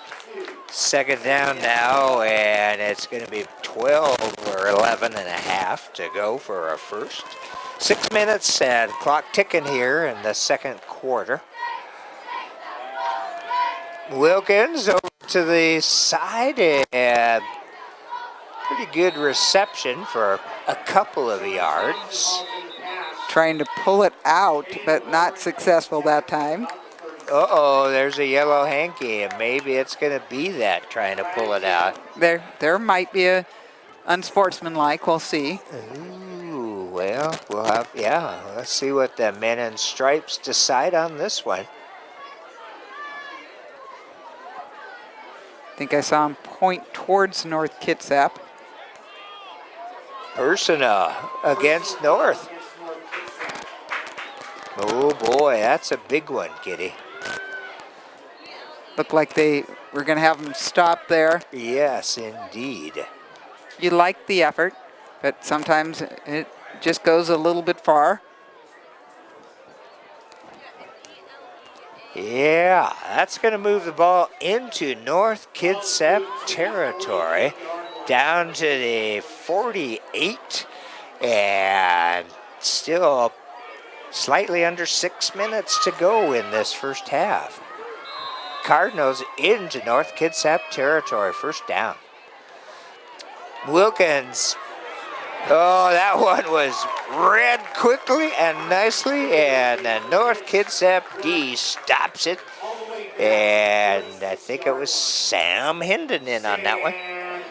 Second down now, and it's going to be 12 or 11 and a half to go for our first. 6 minutes and clock ticking here in the second quarter. Wilkins over to the side, and pretty good reception for a couple of yards. Trying to pull it out, but not successful that time. Uh-oh, there's a yellow hanky, and maybe it's going to be that trying to pull it out. There might be a unsportsmanlike. We'll see. Ooh, well, we'll have, yeah, let's see what the men in stripes decide on this one. I think I saw him point towards North Kitsap. Personal against North. Oh boy, that's a big one, Kitty. Looked like they were going to have him stop there. Yes, indeed. You like the effort, but sometimes it just goes a little bit far. Yeah, that's going to move the ball into North Kitsap territory, down to the 48, and still slightly under 6 minutes to go in this first half. Cardinals into North Kitsap territory, first down. Wilkins, oh, that one was read quickly and nicely, and the North Kitsap D stops it. And I think it was Sam Hendon in on that one.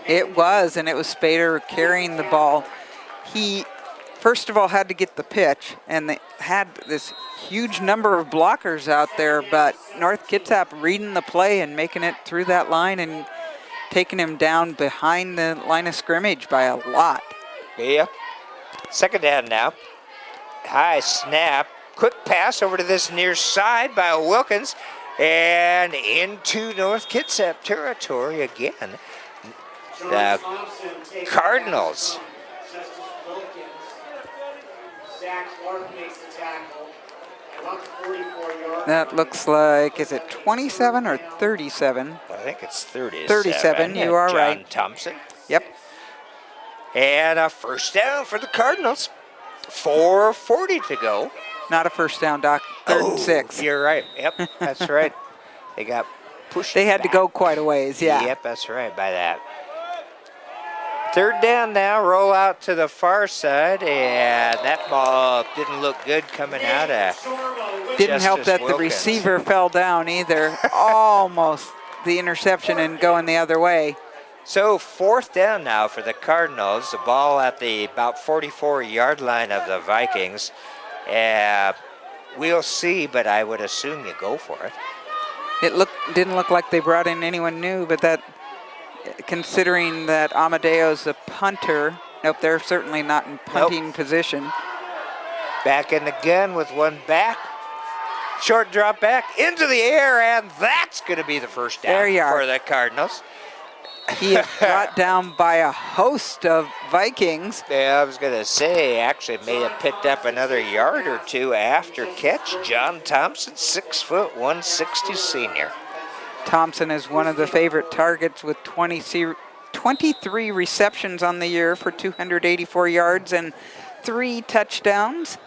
It was, and it was Spader carrying the ball. He, first of all, had to get the pitch, and they had this huge number of blockers out there, but North Kitsap reading the play and making it through that line and taking him down behind the line of scrimmage by a lot. Yeah. Second down now. High snap. Quick pass over to this near side by Wilkins, and into North Kitsap territory again. The Cardinals. That looks like, is it 27 or 37? I think it's 37. 37, you are John right. Thompson. Yep. And a first down for the Cardinals. 4:40 to go. Not a first down, Doc. Third and 6. You're right. Yep, that's right. They got pushed They had to back. go quite a ways, yeah. Yep, that's right, by that. Third down now, roll out to the far side, and that ball didn't look good coming out of Didn't help Justice that the Wilkins. receiver fell down either. Almost the interception and going the other way. So fourth down now for the Cardinals. The ball at the about 44-yard line of the Vikings. We'll see, but I would assume you go for it. It didn't look like they brought in anyone new, but that, considering that Amadeo's a punter, nope, they're certainly not in punting position. Back in the gun with one back. Short drop back into the air, and that's going to be the first down There you are. for the Cardinals. He is brought down by a host of Vikings. Yeah, I was going to say, actually may have picked up another yard or two after catch. John Thompson, 6 foot, 160 senior. Thompson is one of the favorite targets with 23 receptions on the year for 284 yards and 3 touchdowns.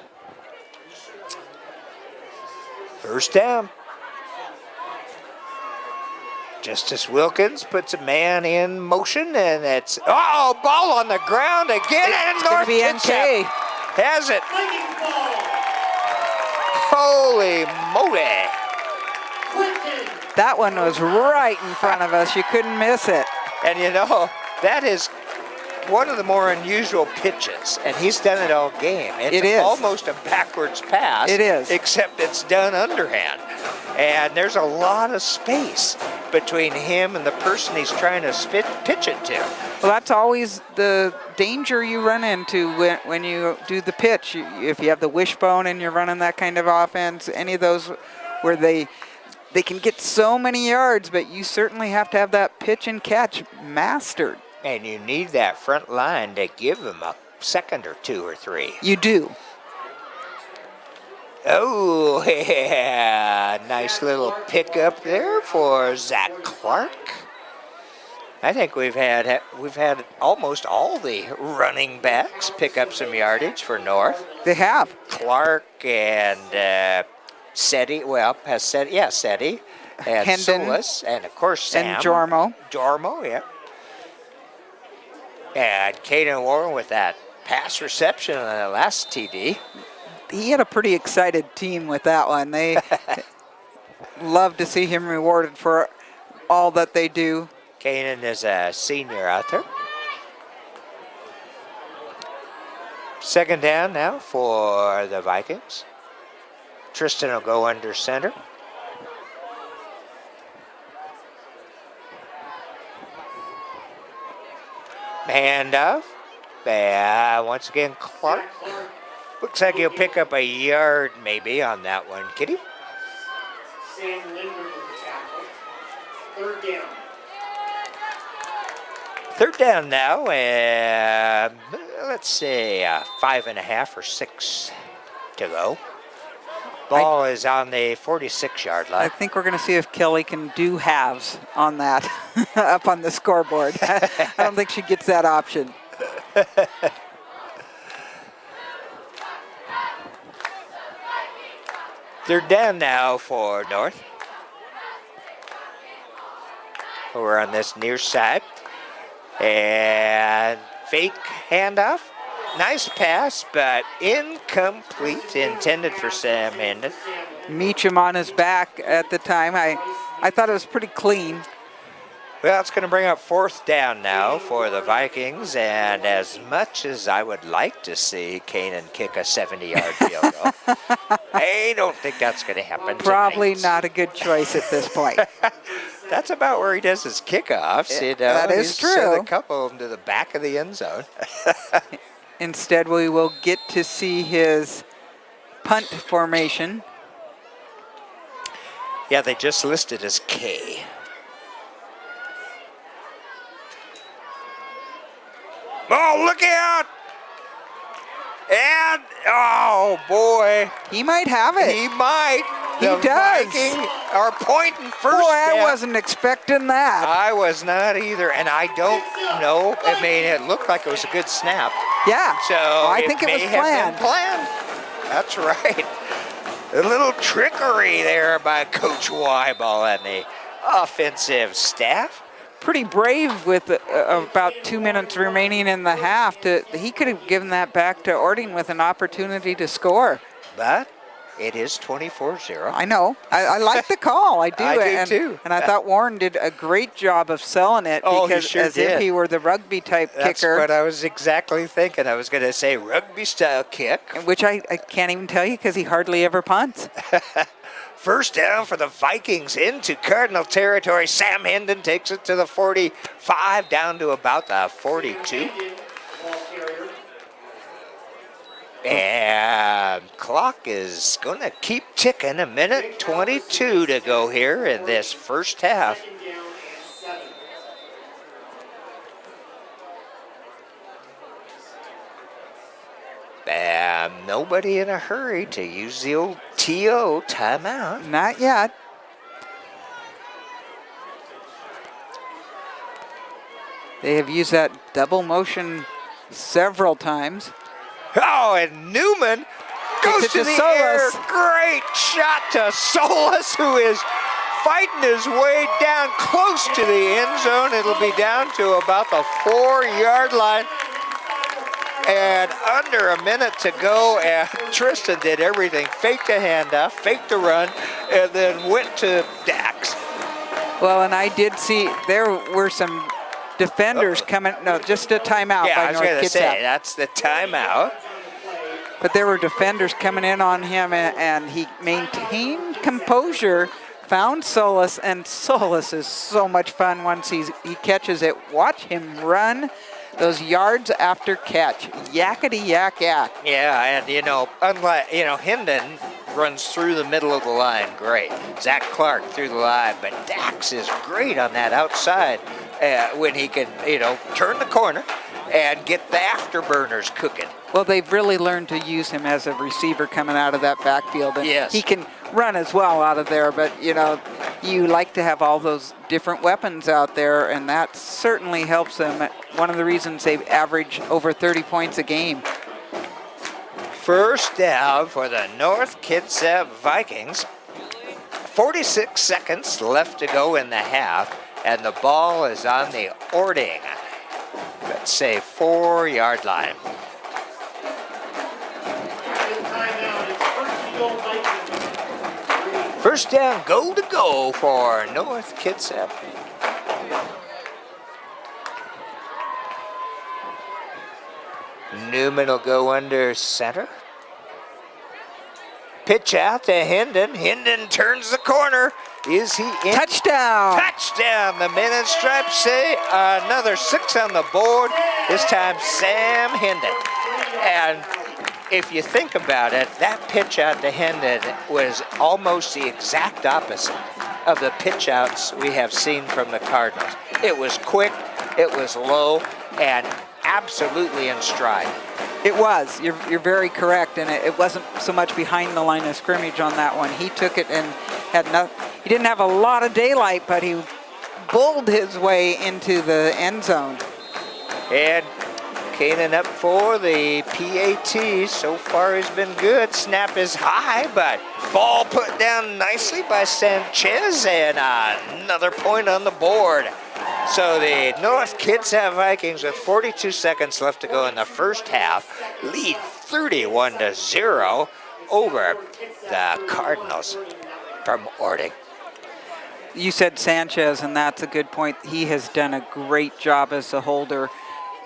First down. Justice Wilkins puts a man in motion, and it's, oh, ball on the ground again, and It's gonna North be Kitsap NK. has it. Holy moly. That one was right in front of us. You couldn't miss it. And you know, that is one of the more unusual pitches, and he's done it all game. It is. Almost a backwards pass. It is. Except it's done underhand. And there's a lot of space between him and the person he's trying to pitch it to. Well, that's always the danger you run into when you do the pitch. If you have the wishbone and you're running that kind of offense, any of those where they can get so many yards, but you certainly have to have that pitch and catch mastered. And you need that front line to give him a second or 2 or 3. You do. Oh, yeah, nice little pickup there for Zach Clark. I think we've had almost all the running backs pick up some yardage for North. They have. Clark and Seti, Seti, and Hendon. Solis, and of course Sam. And Jormo. Jormo, yeah. And Caden Warren with that pass reception on the last TD. He had a pretty excited team with that one. They love to see him rewarded for all that they do. Kanan is a senior out there. Second down now for the Vikings. Tristan will go under center. Handoff. Once again, Clark. Looks like he'll pick up a yard maybe on that one, Kitty. Sam Linder with the tackle. Third down. Third down now, and let's say 5.5 or 6 to go. Ball is on the 46-yard I line. think we're going to see if Kelly can do halves on that up on the scoreboard. I don't think she gets that option. Third down now for North. We're on this near side. And fake handoff. Nice pass, but incomplete. Intended for Sam Hendon. Meacham on his back at the time. I thought it was pretty clean. Well, it's going to bring up fourth down now for the Vikings. And as much as I would like to see Kanan kick a 70-yard field goal, I don't think that's going to happen Probably tonight. not a good choice at this point. That's about where he does his kickoffs. You know? That is He's sent true. a couple of them to the back of the end zone. Instead, we will get to see his punt formation. Yeah, they just listed as K. Oh, look out! And, oh, boy. He might have it. He might. He The does. Vikings are pointing first. Boy, I down. wasn't expecting that. I was not either, and I don't know. I mean, it looked like it was a good snap. Yeah. So I think it may was have planned. been planned. That's right. A little trickery there by Coach Weibel and the offensive staff. Pretty brave with about 2 minutes remaining in the half. He could have given that back to Orting with an opportunity to score. But it is 24-0. I know. I like the call. I do. I do and, too. And I thought Warren did a great job of selling it Oh, he because sure as if did. he were the rugby type That's kicker. what I was exactly thinking. I was going to say rugby-style kick. Which I can't even tell you because he hardly ever punts. First down for the Vikings into Cardinal territory. Sam Hendon takes it to the 45, down to about the 42. And clock is going to keep ticking. A minute 22 to go here in this first half. And nobody in a hurry to use the old TO timeout. Not yet. They have used that double motion several times. Oh, and Newman goes Gets it to to the Solis. air. Great shot to Solis, who is fighting his way down close to the end zone. It'll be down to about the 4-yard line. And under a minute to go, and Tristan did everything. Faked the handoff, faked the run, and then went to Dax. Well, and I did see there were some defenders coming. No, just a timeout Yeah, by I was North going to say, Kitsap. that's the timeout. But there were defenders coming in on him, and he maintained composure, found Solis, and Solis is so much fun once he catches it. Watch him run those yards after catch. Yakety yak yak. Yeah, and unlike, Hendon runs through the middle of the line great. Zach Clark through the line, but Dax is great on that outside when he can, turn the corner and get the afterburners cooking. Well, they've really learned to use him as a receiver coming out of that backfield. And Yes. he can run as well out of there, but, you like to have all those different weapons out there, and that certainly helps them. One of the reasons they average over 30 points a game. First down for the North Kitsap Vikings. 46 seconds left to go in the half, and the ball is on the Orting, let's say 4-yard line. First down, goal to go for North Kitsap. Newman will go under center. Pitch out to Hendon. Hendon turns the corner. Is he in? Touchdown! Touchdown! The men in stripes say another 6 on the board. This time Sam Hendon. And if you think about it, that pitch out to Hendon was almost the exact opposite of the pitch outs we have seen from the Cardinals. It was quick, it was low, and absolutely in stride. It was. You're very correct, and it wasn't so much behind the line of scrimmage on that one. He took it and he didn't have a lot of daylight, but he bulled his way into the end zone. And Kanan up for the PAT. So far he's been good. Snap is high, but ball put down nicely by Sanchez, and another point on the board. So the North Kitsap Vikings, with 42 seconds left to go in the first half, lead 31-0 over the Cardinals from Orting. You said Sanchez, and that's a good point. He has done a great job as a holder.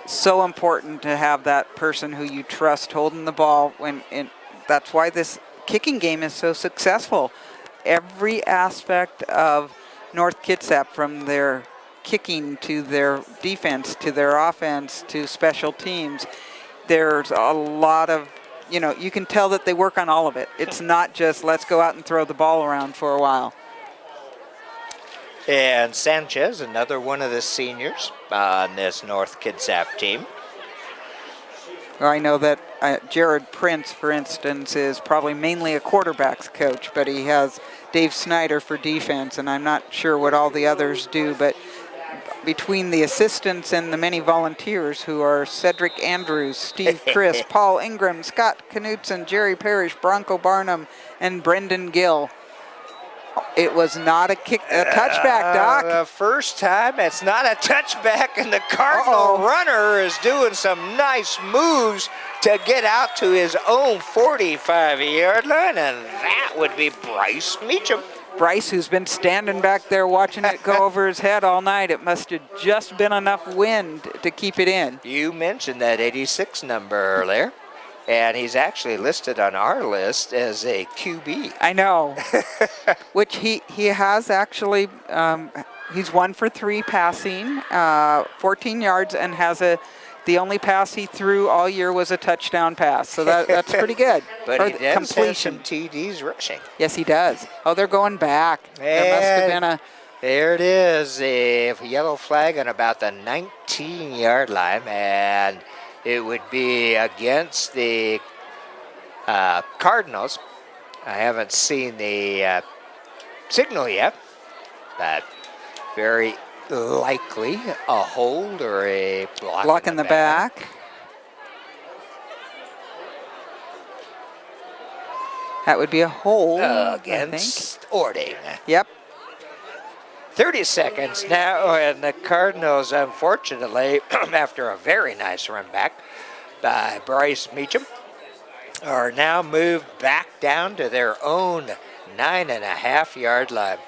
So important to have that person who you trust holding the ball, and that's why this kicking game is so successful. Every aspect of North Kitsap, from their kicking to their defense to their offense to special teams, there's a lot of, you can tell that they work on all of it. It's not just let's go out and throw the ball around for a while. And Sanchez, another one of the seniors on this North Kitsap team. I know that Jared Prince, for instance, is probably mainly a quarterback's coach, but he has Dave Snyder for defense, and I'm not sure what all the others do, but between the assistants and the many volunteers who are Cedric Andrews, Steve Chris, Paul Ingram, Scott Knutson, Jerry Parrish, Bronco Barnum, and Brendan Gill. It was not a touchback, Doc. The first time, it's not a touchback, and the Cardinal runner is doing some nice moves to get out to his own 45-yard line, and that would be Bryce Meacham. Bryce, who's been standing back there watching it go over his head all night. It must have just been enough wind to keep it in. You mentioned that 86 number earlier, and he's actually listed on our list as a QB. I know, which he has actually, he's 1 for 3 passing, 14 yards, and has the only pass he threw all year was a touchdown pass. So that's pretty good. But he does have some TDs rushing. Yes, he does. Oh, they're going back. There must have been a... There it is, a yellow flag on about the 19-yard line, and it would be against the Cardinals. I haven't seen the signal yet, but very likely a hold or a block in the back. That would be a hold against Orting. Yep. 30 seconds now, and the Cardinals, unfortunately, after a very nice run back by Bryce Meacham, are now moved back down to their own 9.5-yard line.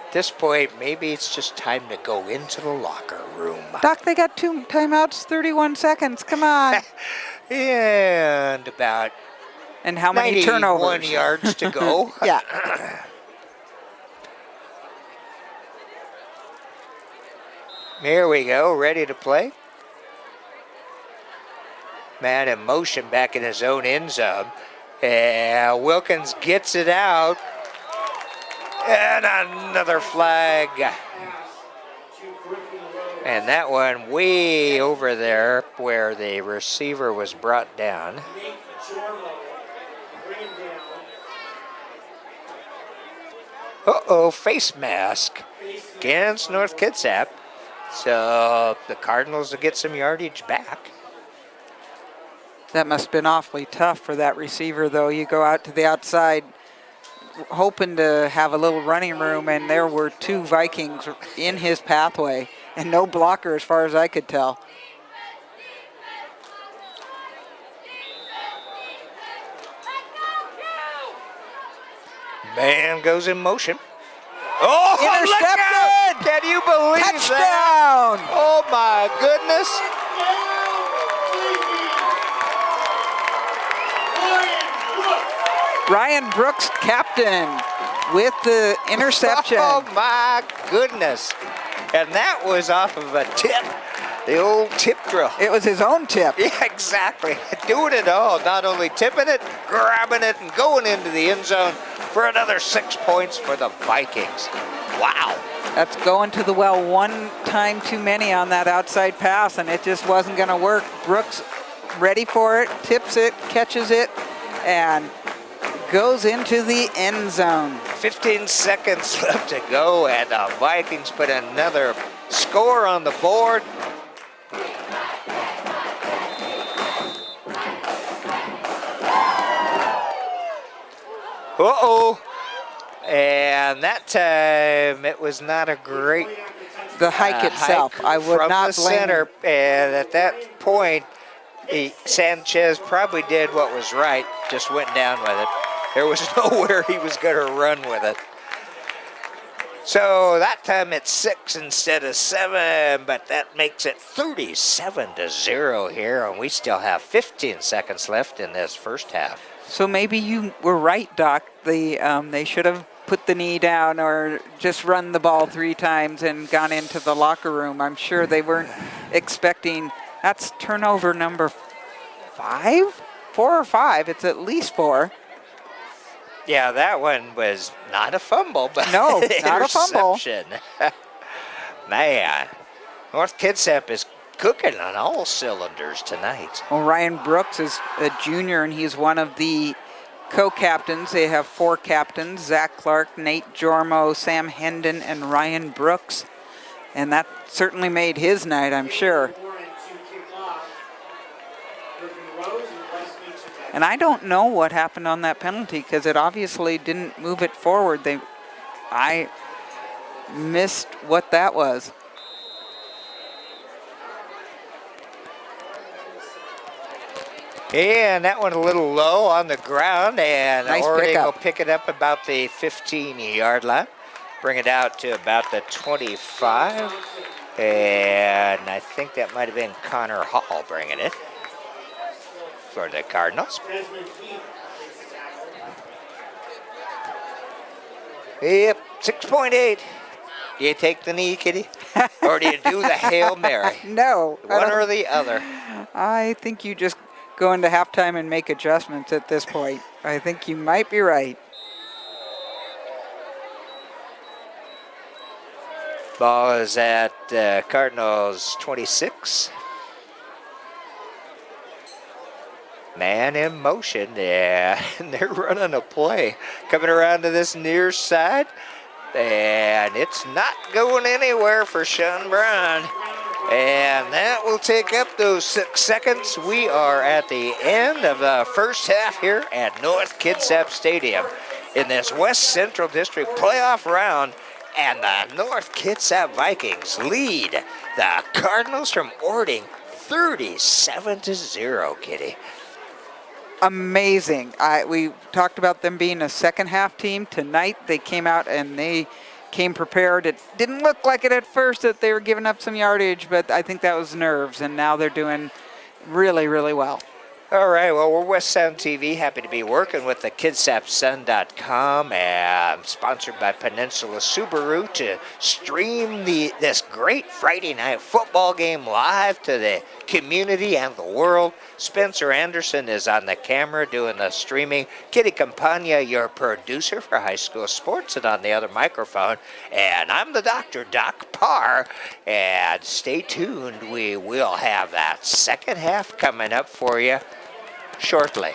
At this point, maybe it's just time to go into the locker room. Doc, they got 2 timeouts, 31 seconds. Come on. And about and how many turnovers? 91 yards to go. Yeah. Here we go, ready to play. Man in motion back in his own end zone. And Wilkins gets it out. And another flag. And that one way over there where the receiver was brought down. Uh-oh, face mask against North Kitsap. So the Cardinals will get some yardage back. That must have been awfully tough for that receiver, though. You go out to the outside hoping to have a little running room, and there were 2 Vikings in his pathway and no blocker as far as I could tell. Man goes in motion. Oh, Intercepted! look out! Can you believe Touchdown! that? Oh, my goodness. Ryan Brooks, captain, with the interception. Oh, my goodness. And that was off of a tip, the old tip drill. It was his own tip. Yeah, exactly. Doing it all, not only tipping it, grabbing it, and going into the end zone for another 6 points for the Vikings. Wow. That's going to the well one time too many on that outside pass, and it just wasn't going to work. Brooks ready for it, tips it, catches it, and goes into the end zone. 15 seconds left to go, and the Vikings put another score on the board. Uh-oh. And that time, it was not a great The hike itself, hike I would from not the blame. center. And at that point, Sanchez probably did what was right, just went down with it. There was nowhere he was going to run with it. So that time it's 6 instead of 7, but that makes it 37-0 here, and we still have 15 seconds left in this first half. So maybe you were right, Doc. They should have put the knee down or just run the ball 3 times and gone into the locker room. I'm sure they weren't expecting. That's turnover number 5? 4 or 5. It's at least 4. Yeah, that one was not a fumble, but No, not a fumble. interception. Man, North Kitsap is cooking on all cylinders tonight. Well, Ryan Brooks is a junior, and he's one of the co-captains. They have 4 captains: Zach Clark, Nate Jormo, Sam Hendon, and Ryan Brooks. And that certainly made his night, I'm sure. And I don't know what happened on that penalty because it obviously didn't move it forward. I missed what that was. And that one a little low on the ground, and Nice Orting pickup. will pick it up about the 15-yard line. Bring it out to about the 25. And I think that might have been Connor Hall bringing it for the Cardinals. Yep, 6.8. Do you take the knee, Kitty? Or do you do the Hail Mary? No. I One don't- or the other. I think you just go into halftime and make adjustments at this point. I think you might be right. Ball is at Cardinals 26. Man in motion, yeah, and they're running a play. Coming around to this near side, and it's not going anywhere for Sean Brown. And that will take up those 6 seconds. We are at the end of the first half here at North Kitsap Stadium in this West Central District playoff round. And the North Kitsap Vikings lead the Cardinals from Orting 37-0, Kitty. Amazing. We talked about them being a second half team. Tonight they came out and they came prepared. It didn't look like it at first that they were giving up some yardage, but I think that was nerves, and now they're doing really, really well. All right, well, we're West Sound TV. Happy to be working with the KitsapSun.com and sponsored by Peninsula Subaru to stream this great Friday night football game live to the community and the world. Spencer Anderson is on the camera doing the streaming. Kitty Campagna, your producer for high school sports, and on the other microphone. And I'm the doctor, Doc Parr. And stay tuned. We will have that second half coming up for you shortly.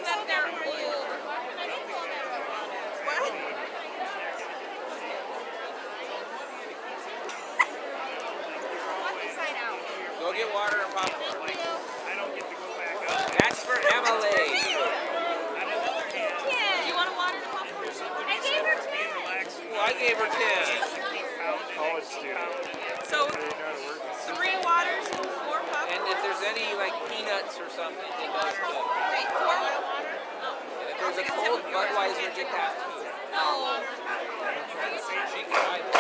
that they're old. What? Go get water and popcorn. That's for Emily. Do you want a water and a popcorn? I gave her 10. Well, I gave her 10. College student. So They know how to work this. 3 waters and 4 popcorn. And if there's any like peanuts or something, take those too. Wait, 4 water? If there's a cold Budweiser, just have two. No. She can buy them.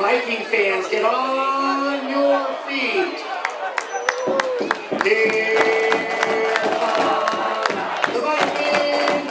Viking fans, get on your feet. Here come the Vikings.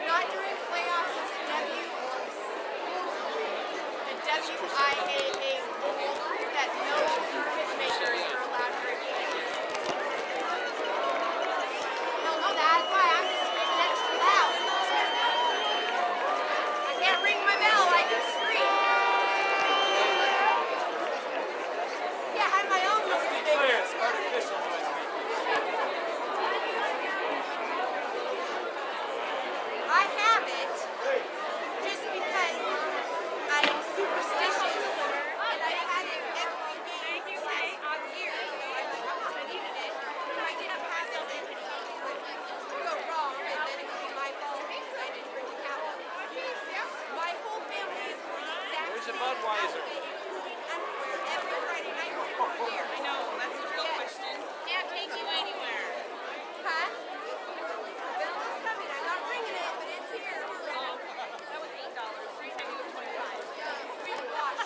Not during playoffs, it's WIAA rule that no makers are allowed to repeat. No, that's why I'm just screaming extra loud. I can't ring my bell, I can scream. Yeah, I have my own noise maker. It's artificial noise making. I have it just because I'm superstitious and I've had it every game the last year, so I'm like, I needed it. So I didn't pass it in and something would go wrong and then it would be my fault because I didn't bring the cow. My whole family is wearing the exact Where's the same Budweiser? outfit, including underwear, every Friday night for 4 years. I know, that's the real question. Can't take you anywhere. Huh? Bill is coming. I'm not bringing it, but it's here. That was $8. Free time was $25. Free wash.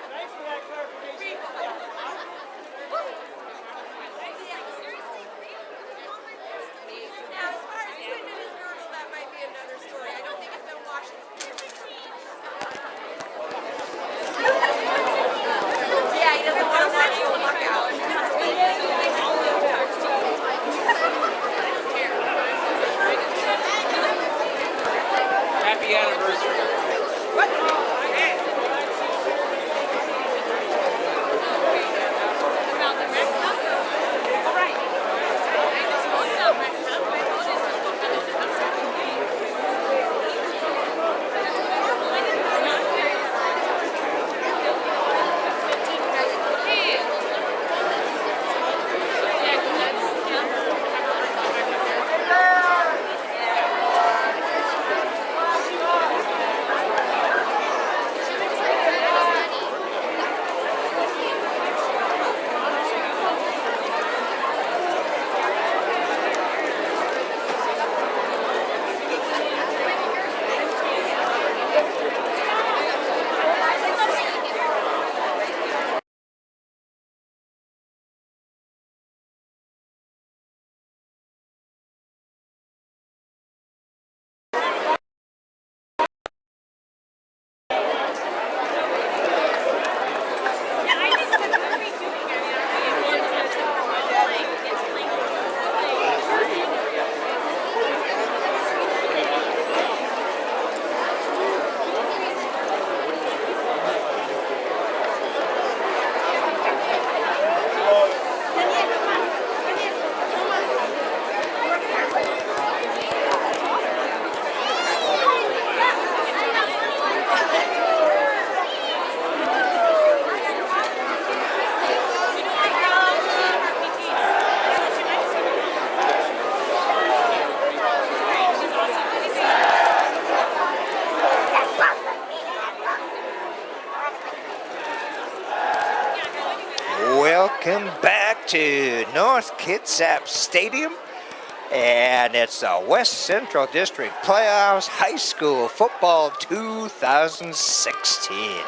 Thanks for that clarification. Free wash. Yeah, seriously, now, as far as putting in his girdle, that might be another story. I don't think it's been washed since yeah, he doesn't want a sexual knockout. Happy anniversary. Welcome back to North Kitsap Stadium, and it's the West Central District Playoffs High School Football 2016.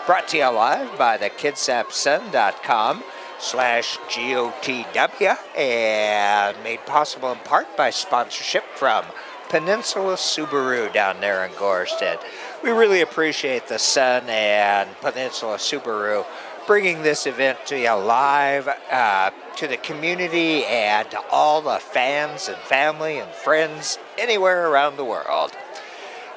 Brought to you live by the KitsapSun.com. youtube.com/GOTW, and made possible in part by sponsorship from Peninsula Subaru down there in Gorstead. We really appreciate the Sun and Peninsula Subaru bringing this event to you live, to the community and to all the fans and family and friends anywhere around the world.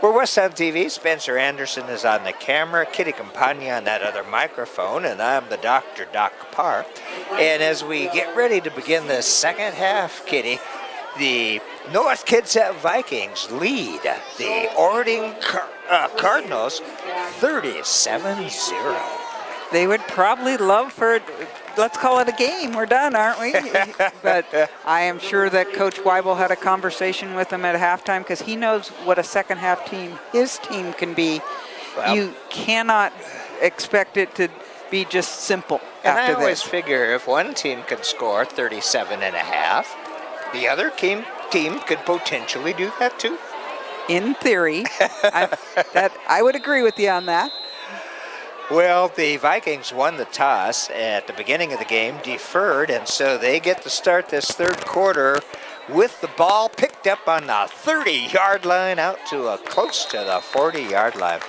We're West Sound TV. Spencer Anderson is on the camera, Kitty Campagna on that other microphone, and I'm the Dr. Doc Parr. And as we get ready to begin the second half, Kitty, the North Kitsap Vikings lead the Orting Cardinals 37-0. They would probably love for, let's call it a game. We're done, aren't we? But I am sure that Coach Weibel had a conversation with them at halftime because he knows what a second half team, his team can be. Well, you cannot expect it to be just simple and after I always this. figure if one team can score 37.5, the other team could potentially do that too. In theory, I would agree with you on that. Well, the Vikings won the toss at the beginning of the game, deferred, and so they get to start this third quarter with the ball picked up on the 30-yard line out to close to the 40-yard line.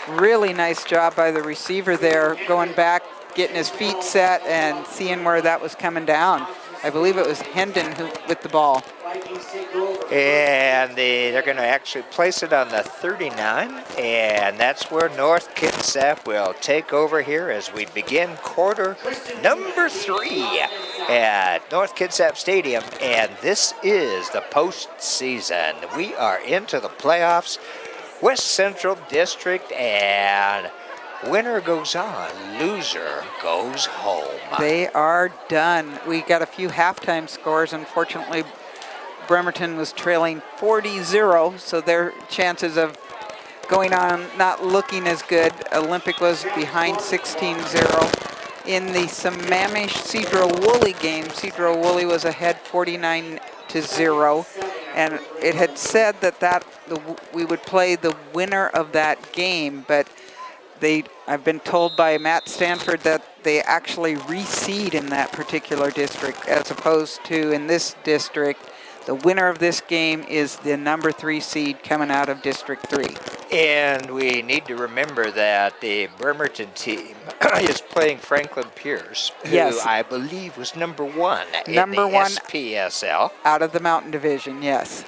Really nice job by the receiver there, going back, getting his feet set, and seeing where that was coming down. I believe it was Hendon with the ball. And they're going to actually place it on the 39, and that's where North Kitsap will take over here as we begin quarter number 3 at North Kitsap Stadium, and this is the postseason. We are into the playoffs, West Central District, and winner goes on, loser goes home. They are done. We got a few halftime scores. Unfortunately, Bremerton was trailing 40-0, so their chances of going on not looking as good. Olympic was behind 16-0. In the Sammamish-Cedro-Woolley game, Cedro-Woolley was ahead 49-0, and it had said that we would play the winner of that game, but I've been told by Matt Stanford that they actually reseed in that particular district, as opposed to in this district, the winner of this game is the number 3 seed coming out of District 3. And we need to remember that the Bremerton team is playing Franklin Pierce, who yes. I believe was number 1 in the SPSL. Out of the Mountain Division, yes.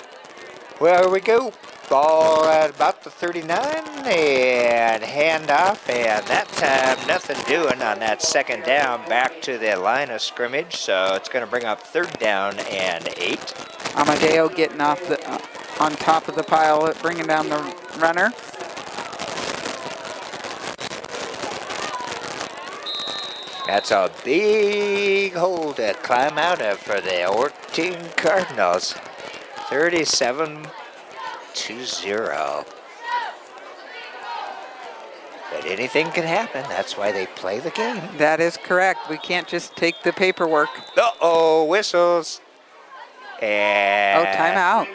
Well, here we go. Ball at about the 39 and handoff, and that time nothing doing on that second down back to the line of scrimmage, so it's going to bring up 3rd down and 8. Amadeo getting off on top of the pile, bringing down the runner. That's a big hole to climb out of for the Orting Cardinals. 37-0. But anything can happen. That's why they play the game. That is correct. We can't just take the paperwork. Uh-oh, whistles. And timeout.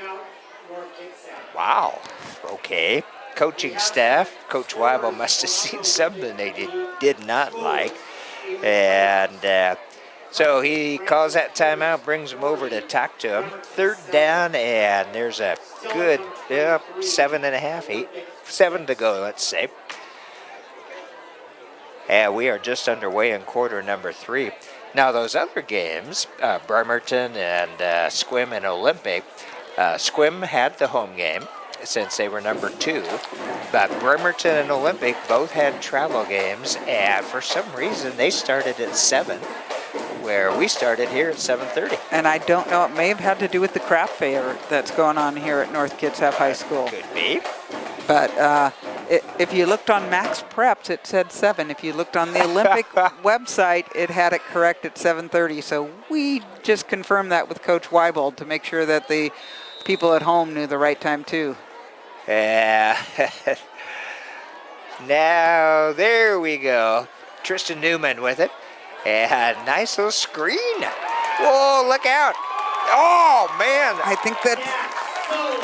Wow. Okay. Coaching staff, Coach Weibel must have seen something they did not like. And so he calls that timeout, brings him over to talk to him. 3rd down, and there's a good 7 to go, let's say. And we are just underway in quarter number 3. Now, those other games, Bremerton and Squim and Olympic, Squim had the home game since they were number 2, but Bremerton and Olympic both had travel games, and for some reason they started at 7, where we started here at 7:30. And I don't know, it may have had to do with the craft fair that's going on here at North Kitsap High School. Could be. But if you looked on Max Preps, it said 7. If you looked on the Olympic website, it had it correct at 7:30. So we just confirmed that with Coach Weibel to make sure that the people at home knew the right time too. Now, there we go. Tristan Newman with it. And nice little screen. Whoa, look out. Oh, man. I think that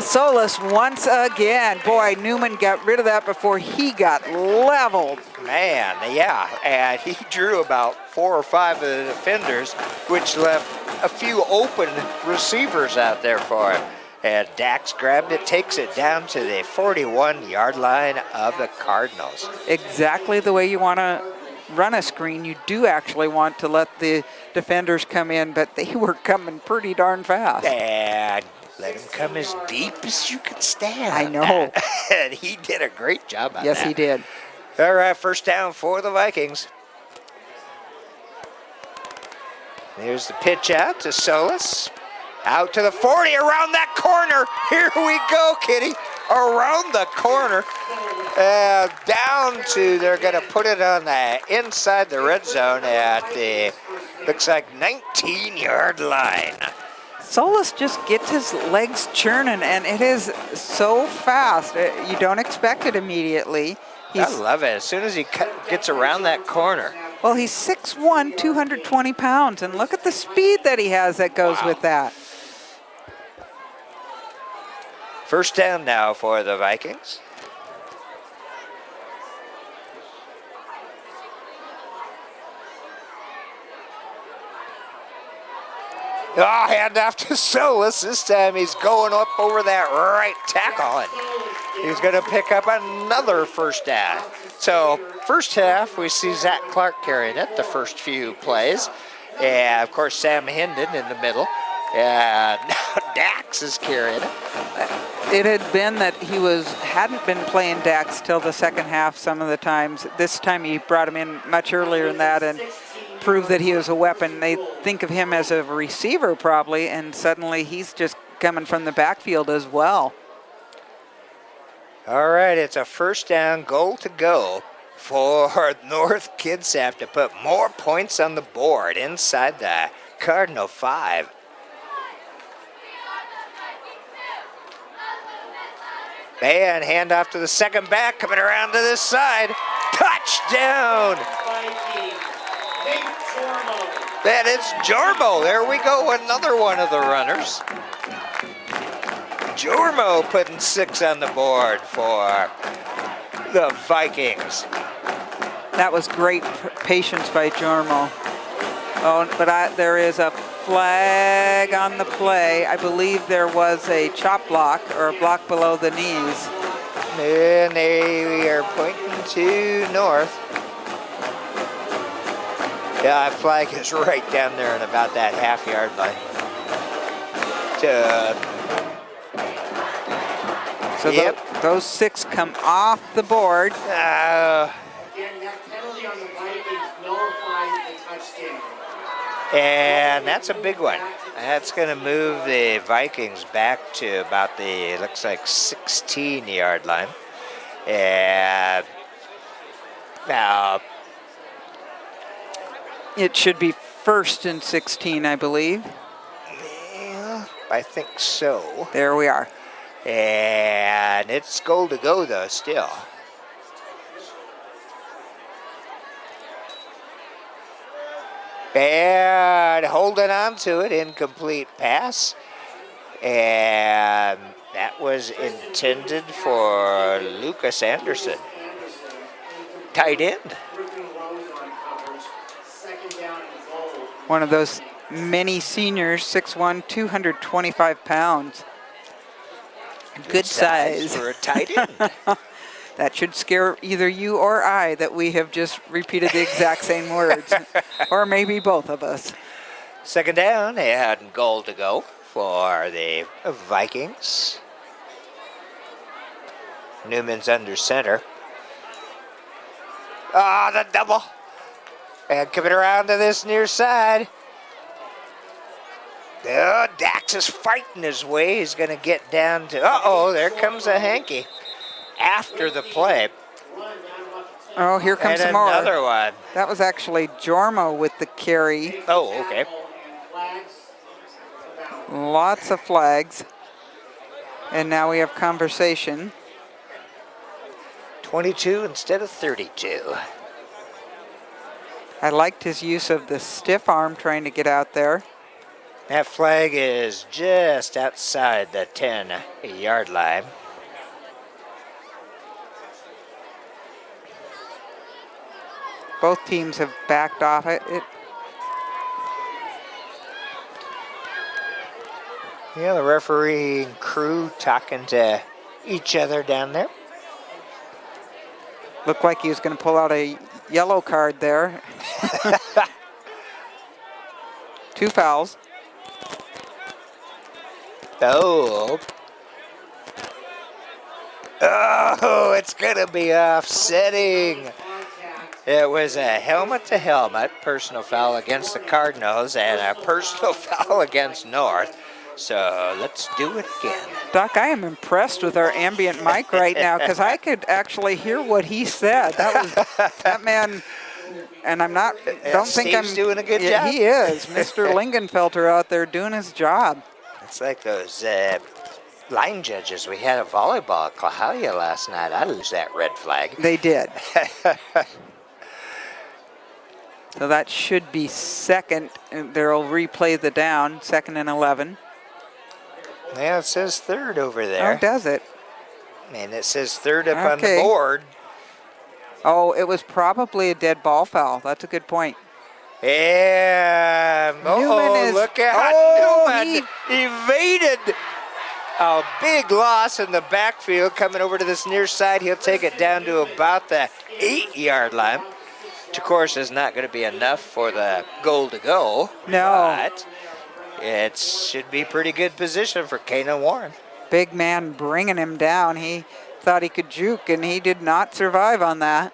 Solis once again. Boy, Newman got rid of that before he got leveled. Man, yeah, and he drew about 4 or 5 of the defenders, which left a few open receivers out there for him. And Dax grabbed it, takes it down to the 41-yard line of the Cardinals. Exactly the way you want to run a screen. You do actually want to let the defenders come in, but they were coming pretty darn fast. And let him come as deep as you can stand. I know. And he did a great job on that. Yes, he did. All right, first down for the Vikings. There's the pitch out to Solis. Out to the 40, around that corner. Here we go, Kitty. Around the corner. Down to, they're going to put it on the inside the red zone at the, looks like 19-yard line. Solis just gets his legs churning, and it is so fast. You don't expect it immediately. I love it. As soon as he gets around that corner. Well, he's 6'1", 220 pounds, and look at the speed that he has that goes with that. First down now for the Vikings. Oh, hand off to Solis. This time he's going up over that right tackle, and he's going to pick up another first down. So first half, we see Zach Clark carrying it the first few plays. And, of course, Sam Hendon in the middle. And now Dax is carrying it. It had been that he hadn't been playing Dax till the second half some of the times. This time he brought him in much earlier than that and proved that he was a weapon. They think of him as a receiver probably, and suddenly he's just coming from the backfield as well. All right, it's a first down, goal to go for North Kitsap to put more points on the board inside the Cardinal 5. And handoff to the second back, coming around to this side. Touchdown! That is Jormo. There we go, another one of the runners. Jormo putting 6 on the board for the Vikings. That was great patience by Jormo. Oh, but there is a flag on the play. I believe there was a chop block or a block below the knees. And they are pointing to North. Yeah, that flag is right down there in about that half-yard line. So those 6 come off the board. Again, that penalty on the Vikings nullifies the touchdown. And that's a big one. That's going to move the Vikings back to about the, looks like 16-yard line. And now it should be 1st and 16, I believe. Yeah, I think so. There we are. And it's goal to go, though, still. And holding on to it, incomplete pass. And that was intended for Lucas Anderson. Tight end. One of those many seniors, 6'1", 225 pounds. Good size. For a tight end. That should scare either you or I that we have just repeated the exact same words. Or maybe both of us. Second down and goal to go for the Vikings. Newman's under center. Ah, the double. And coming around to this near side. Oh, Dax is fighting his way. He's going to get down to, uh-oh, there comes a hanky after the play. Oh, here comes and some more. another one. That was actually Jormo with the carry. Oh, okay. Lots of flags. And now we have conversation. 22 instead of 32. I liked his use of the stiff arm trying to get out there. That flag is just outside the 10-yard line. Both teams have backed off it. Yeah, the referee and crew talking to each other down there. Looked like he was going to pull out a yellow card there. 2 fouls. Oh, it's going to be offsetting. It was a helmet-to-helmet personal foul against the Cardinals and a personal foul against North. So let's do it again. Doc, I am impressed with our ambient mic right now because I could actually hear what he said. That man, and I'm not, don't think Steve's I'm doing a good job. He is. Mr. Lingenfelter out there doing his job. It's like those line judges we had at volleyball at Clahalia last night. I lose that red flag. They did. So that should be second. They'll replay the down, 2nd and 11. Yeah, it says third over there. Oh, does it? And it says third up on the Okay. board. Oh, it was probably a dead ball foul. That's a good point. And Newman is- look at Newman evaded a big loss in the backfield coming over to this near side. He'll take it down to about the 8-yard line, which of course is not going to be enough for the goal to go. No. But it should be pretty good position for Kanan Warren. Big man bringing him down. He thought he could juke, and he did not survive on that.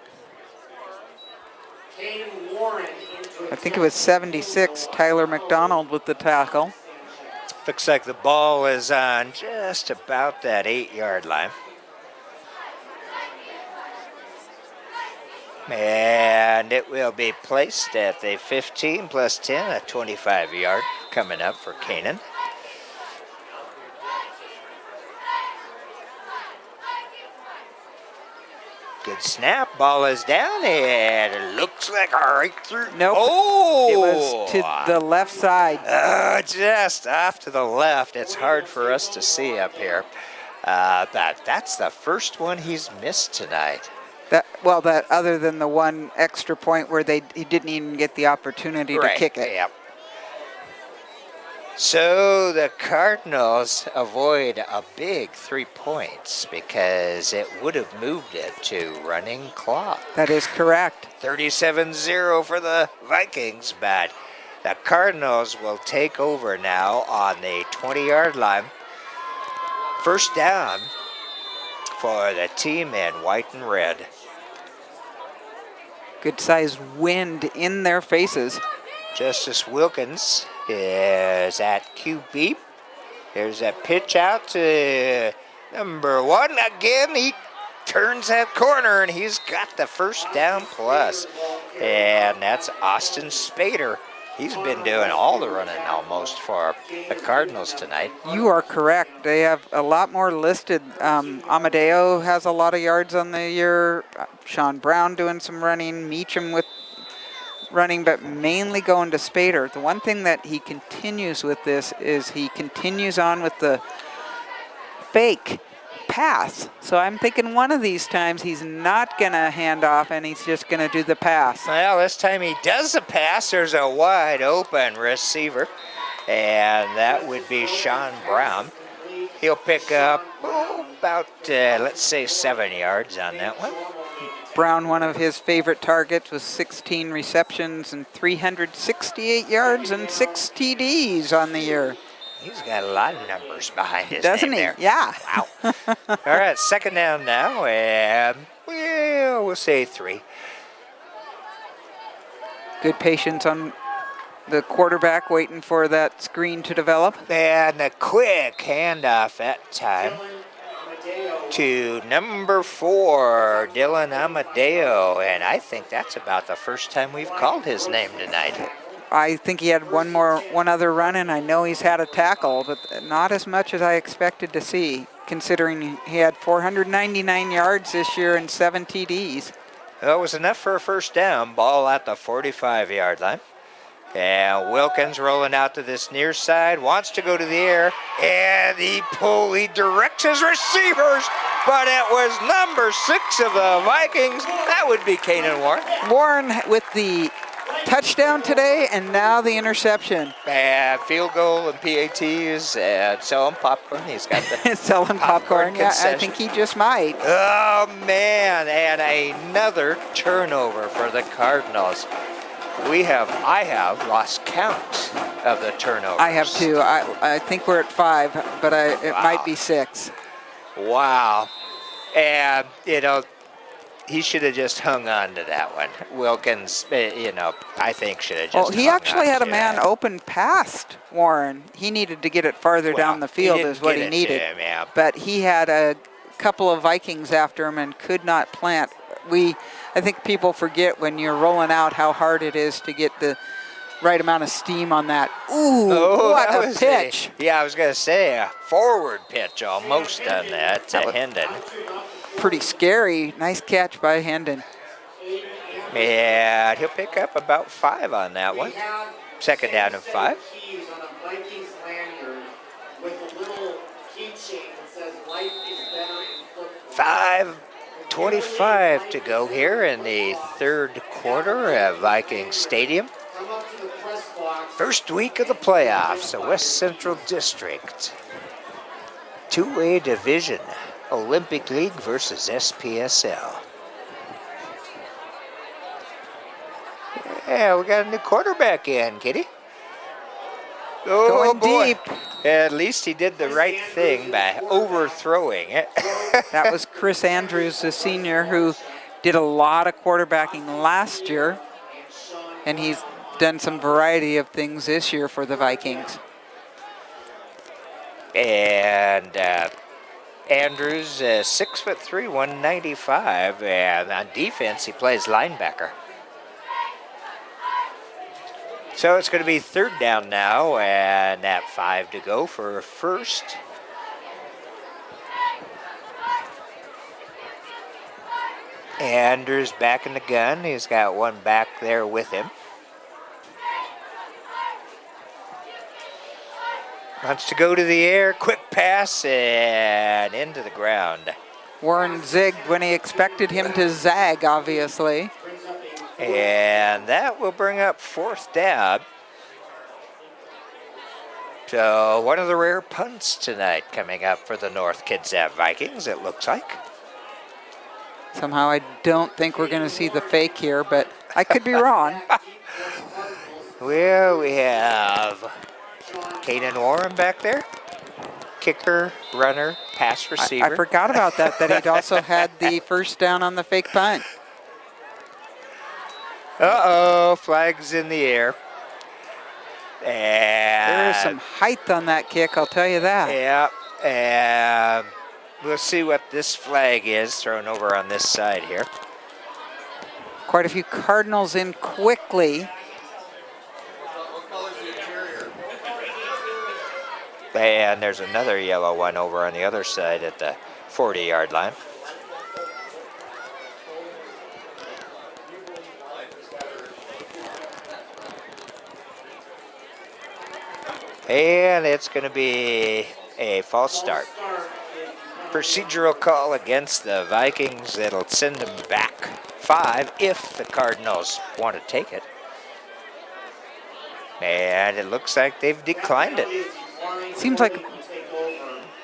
I think it was 76, Tyler McDonald with the tackle. Looks like the ball is on just about that 8-yard line. And it will be placed at the 15 plus 10, a 25-yard coming up for Kanan. Good snap, ball is down, and it looks like right through. Nope. Oh! It was to the left side. Just off to the left. It's hard for us to see up here. That's the first one he's missed tonight. That other than the one extra point where he didn't even get the opportunity to kick it. Yep. So the Cardinals avoid a big 3 points because it would have moved it to running clock. That is correct. 37-0 for the Vikings, but the Cardinals will take over now on the 20-yard line. First down for the team in white and red. Good sized wind in their faces. Justice Wilkins is at QB. There's a pitch out to number 1. Again, he turns that corner, and he's got the first down plus. And that's Austin Spader. He's been doing all the running almost for the Cardinals tonight. You are correct. They have a lot more listed. Amadeo has a lot of yards on the year. Sean Brown doing some running. Meacham with running, but mainly going to Spader. The one thing that he continues with this is he continues on with the fake pass. So I'm thinking one of these times he's not going to hand off and he's just going to do the pass. Well, this time he does the pass. There's a wide open receiver, and that would be Sean Brown. He'll pick up about, let's say, 7 yards on that one. Brown, one of his favorite targets, was 16 receptions and 368 yards and 6 TDs on the year. He's got a lot of numbers behind his Doesn't name he? there. Yeah. Wow. All right, second down now, and we'll say 3. Good patience on the quarterback, waiting for that screen to develop. And a quick handoff that time to number 4, Dylan Amadeo, and I think that's about the first time we've called his name tonight. I think he had one other run, and I know he's had a tackle, but not as much as I expected to see, considering he had 499 yards this year and 7 TDs. Well, it was enough for a first down. Ball at the 45-yard line. And Wilkins rolling out to this near side, wants to go to the air, and he directs his receivers, but it was number 6 of the Vikings. That would be Kanan Warren. Warren with the touchdown today, and now the interception. And field goal and PATs, and selling popcorn. He's got the Selling popcorn. Yeah, I concession. think he just might. Oh, man, and another turnover for the Cardinals. I have lost count of the turnovers. I have too. I think we're at 5, but it Wow. might be 6. Wow. And, he should have just hung on to that one. Wilkins, I think should have just Well, he hung actually on had a to man it. open past Warren. He needed to get it farther down the field didn't is what get he it to needed. him, yeah. But he had a couple of Vikings after him and could not plant. I think people forget when you're rolling out how hard it is to get the right amount of steam on that. Ooh, what that a was pitch. I was going to say a forward pitch almost on that to Hendon. Pretty scary. Nice catch by Hendon. And he'll pick up about 5 on that one. Second down and 5. Keys on a Vikings lanyard with a little keychain that says life is better in football. 5:25 to go here in the third quarter at Vikings Stadium. Come up to the press box. First week of the playoffs, the West Central District. 2A Division, Olympic League versus SPSL. Yeah, we got a new quarterback in, Kitty. Oh, Going boy. deep. At least he did the right thing by overthrowing it. That was Chris Andrews, the senior, who did a lot of quarterbacking last year, and he's done some variety of things this year for the Vikings. And Andrews, 6'3", 195, and on defense he plays linebacker. So it's going to be third down now, and at 5 to go for a first. Andrews back in the gun. He's got one back there with him. Wants to go to the air, quick pass, and into the ground. Warren zigged when he expected him to zag, obviously. And that will bring up fourth down. So one of the rare punts tonight coming up for the North Kitsap Vikings, it looks like. Somehow I don't think we're going to see the fake here, but I could be wrong. Well, we have Kanan Warren back there. Kicker, runner, pass receiver. I forgot about that he'd also had the first down on the fake punt. Uh-oh, flags in the air. And There is some height on that kick, I'll tell you that. yeah, and we'll see what this flag is thrown over on this side here. Quite a few Cardinals in quickly. And there's another yellow one over on the other side at the 40-yard line. And it's going to be a false start. Procedural call against the Vikings. That'll send them back 5 if the Cardinals want to take it. And it looks like they've declined it. Seems like a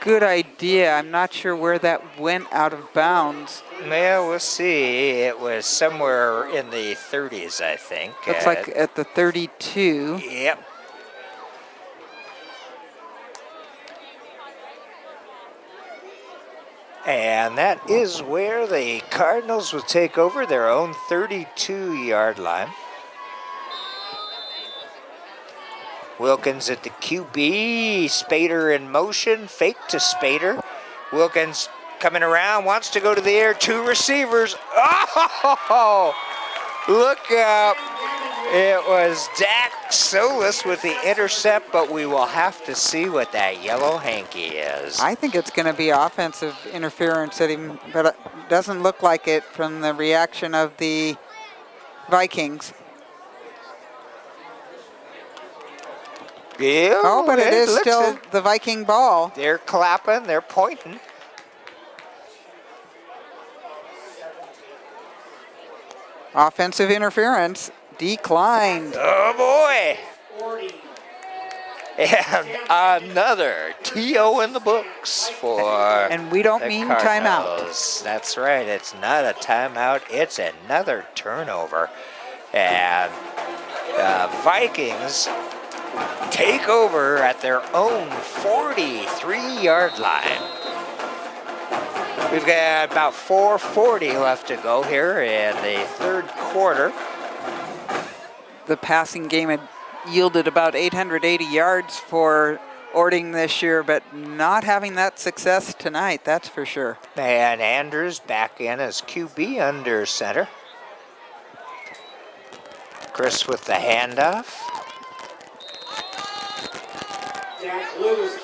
good idea. I'm not sure where that went out of bounds. Well, we'll see. It was somewhere in the 30s, I think. Looks like at the 32. Yep. And that is where the Cardinals will take over their own 32-yard line. Wilkins at the QB, Spader in motion, fake to Spader. Wilkins coming around, wants to go to the air, 2 receivers. Oh, look out. It was Dak Solis with the intercept, but we will have to see what that yellow hanky is. I think it's going to be offensive interference at him, but it doesn't look like it from the reaction of the Vikings. Yeah, Oh, but it is looks still it. the Viking ball. They're clapping, they're pointing. Offensive interference declined. Oh boy. Orting. And another TO in the books for And we don't the mean Cardinals. That's right. It's not a timeout. It's another turnover. And the Vikings take over at their own 43-yard line. We've got about 4:40 left to go here in the third quarter. The passing game had yielded about 880 yards for Orting this year, but not having that success tonight, that's for sure. And Andrews back in as QB under center. Chris with the handoff. Dak Lewis,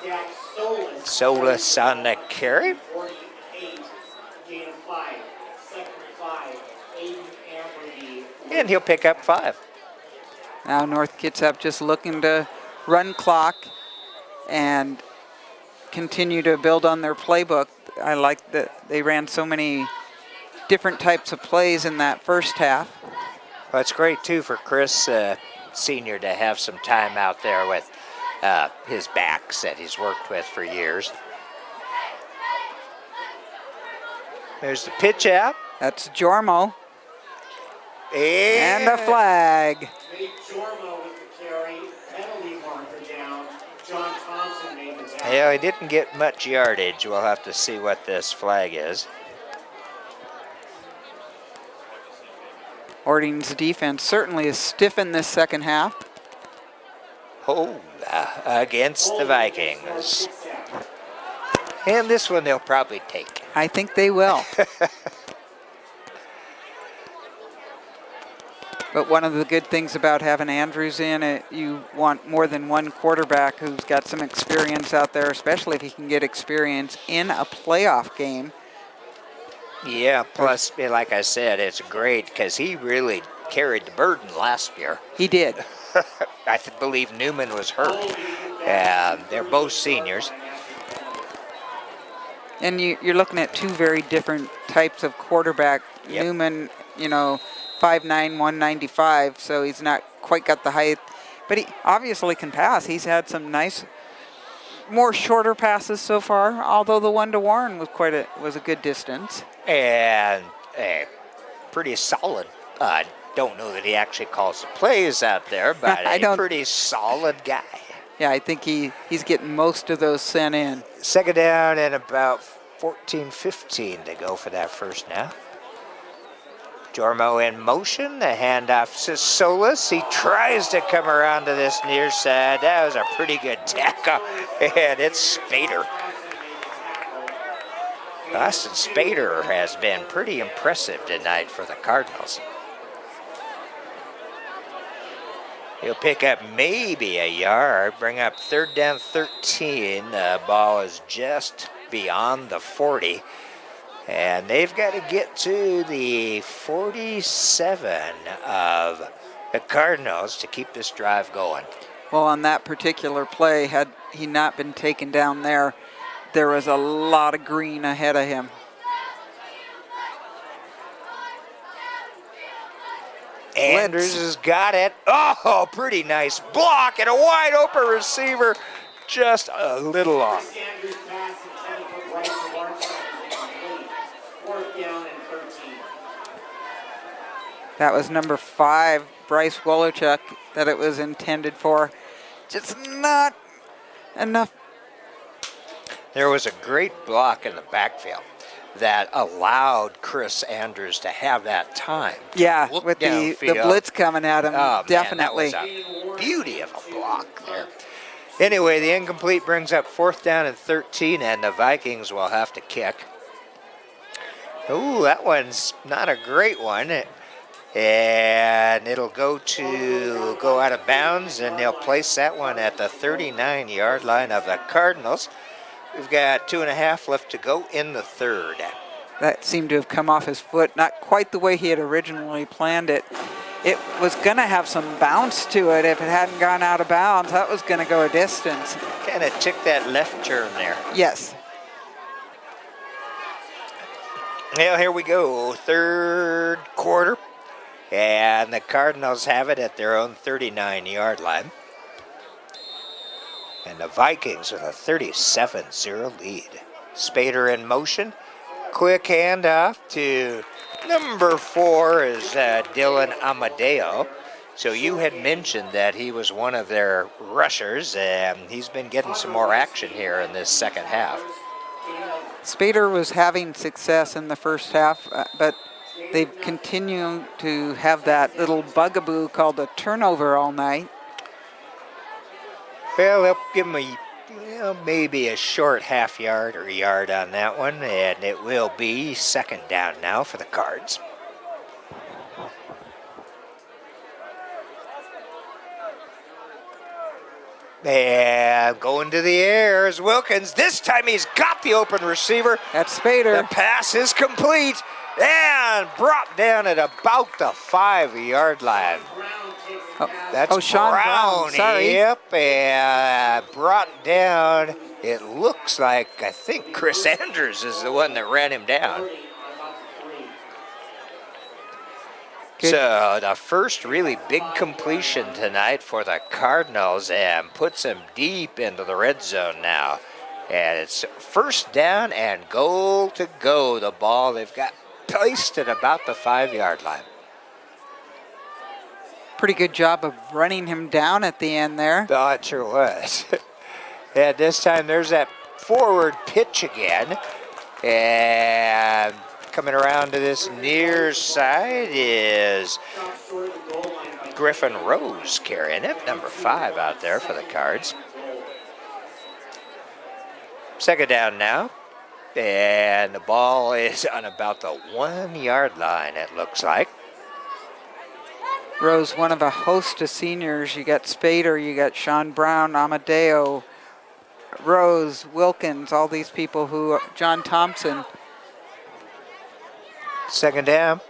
Dak Solis. Solis on the carry. 48, gain of 5, second and 5, Aiden Amberby. And he'll pick up 5. Now North Kitsap just looking to run clock and continue to build on their playbook. I like that they ran so many different types of plays in that first half. Well, it's great, too, for Chris Sr. to have some time out there with his backs that he's worked with for years. There's the pitch out. That's Jormo. And a flag. Nate Jormo with the carry, penalty marker down. John Thompson made the tackle. Yeah, he didn't get much yardage. We'll have to see what this flag is. Orting's defense certainly is stiff in this second half. Oh, against the Vikings. And this one they'll probably take. I think they will. But one of the good things about having Andrews in, you want more than one quarterback who's got some experience out there, especially if he can get experience in a playoff game. Yeah, plus, like I said, it's great because he really carried the burden last year. He did. I believe Newman was hurt. And they're both seniors. And you're looking at two very different types of quarterback. Yep. Newman, 5'9", 195, so he's not quite got the height. But he obviously can pass. He's had some nice, more shorter passes so far, although the one to Warren was a good distance. And pretty solid. Don't know that he actually calls the plays out there, but a pretty solid guy. Yeah, I think he's getting most of those sent in. Second down and about 14-15 to go for that first now. Jormo in motion, the handoff to Solis. He tries to come around to this near side. That was a pretty good tackle, and it's Spader. Austin Spader has been pretty impressive tonight for the Cardinals. He'll pick up maybe a yard, bring up third down 13. The ball is just beyond the 40. And they've got to get to the 47 of the Cardinals to keep this drive going. Well, on that particular play, had he not been taken down there was a lot of green ahead of him. Andrews has got it. Oh, pretty nice block and a wide open receiver. Just a little off. Andrews pass intended for Bryce Wolochuk is incomplete. Fourth down and 13. That was number 5, Bryce Wolochuk, that it was intended for. Just not enough. There was a great block in the backfield that allowed Chris Andrews to have that time. Yeah, Look with the downfield. blitz coming at him, Oh, definitely. Man, that was a beauty of a block there. Anyway, the incomplete brings up fourth down and 13, and the Vikings will have to kick. Ooh, that one's not a great one. And it'll go out of bounds, and they'll place that one at the 39-yard line of the Cardinals. We've got 2.5 left to go in the third. That seemed to have come off his foot, not quite the way he had originally planned it. it was going to have some bounce to it if it hadn't gone out of bounds. That was going to go a distance. Kind of took that left turn there. Yes. Well, here we go. Third quarter. And the Cardinals have it at their own 39-yard line. And the Vikings with a 37-0 lead. Spader in motion. Quick handoff to number 4 is Dylan Amadeo. So you had mentioned that he was one of their rushers, and he's been getting some more action here in this second half. Spader was having success in the first half, but they've continued to have that little bugaboo called a turnover all night. Well, they'll give him maybe a short half yard or yard on that one, and it will be second down now for the Cards. And going to the air is Wilkins. This time he's got the open receiver. That's Spader. The pass is complete and brought down at about the 5-yard line. That's Sean Brown. Sorry. Yep, and brought down. It looks like, I think Chris Andrews is the one that ran him down. Good. So the first really big completion tonight for the Cardinals and puts them deep into the red zone now. And it's first down and goal to go. The ball they've got placed at about the 5-yard line. Pretty good job of running him down at the end there. Oh, it sure was. And this time there's that forward pitch again. And coming around to this near side is Griffin Rose carrying it, number 5 out there for the Cards. Second down now. And the ball is on about the 1-yard line, it looks like. Rose, one of a host of seniors. You got Spader, you got Sean Brown, Amadeo, Rose, Wilkins, all these people who, John Thompson. Second down.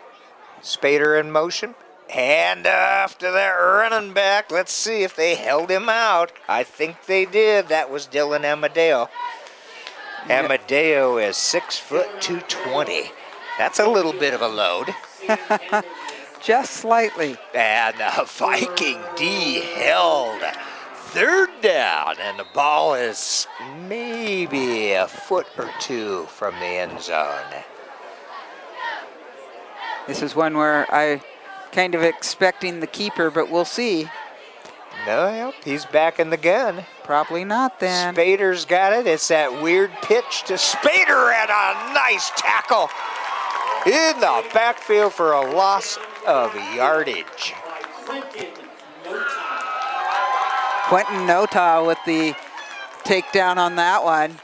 Spader in motion. Hand off to that running back. Let's see if they held him out. I think they did. That was Dylan Amadeo. Amadeo is 6 foot 220. That's a little bit of a load. Just slightly. And the Viking D held. Third down, and the ball is maybe a foot or two from the end zone. This is one where I kind of expecting the keeper, but we'll see. No, he's back in the gun. Probably not then. Spader's got it. It's that weird pitch to Spader and a nice tackle in the backfield for a loss of yardage. Quentin Nota with the takedown on that one.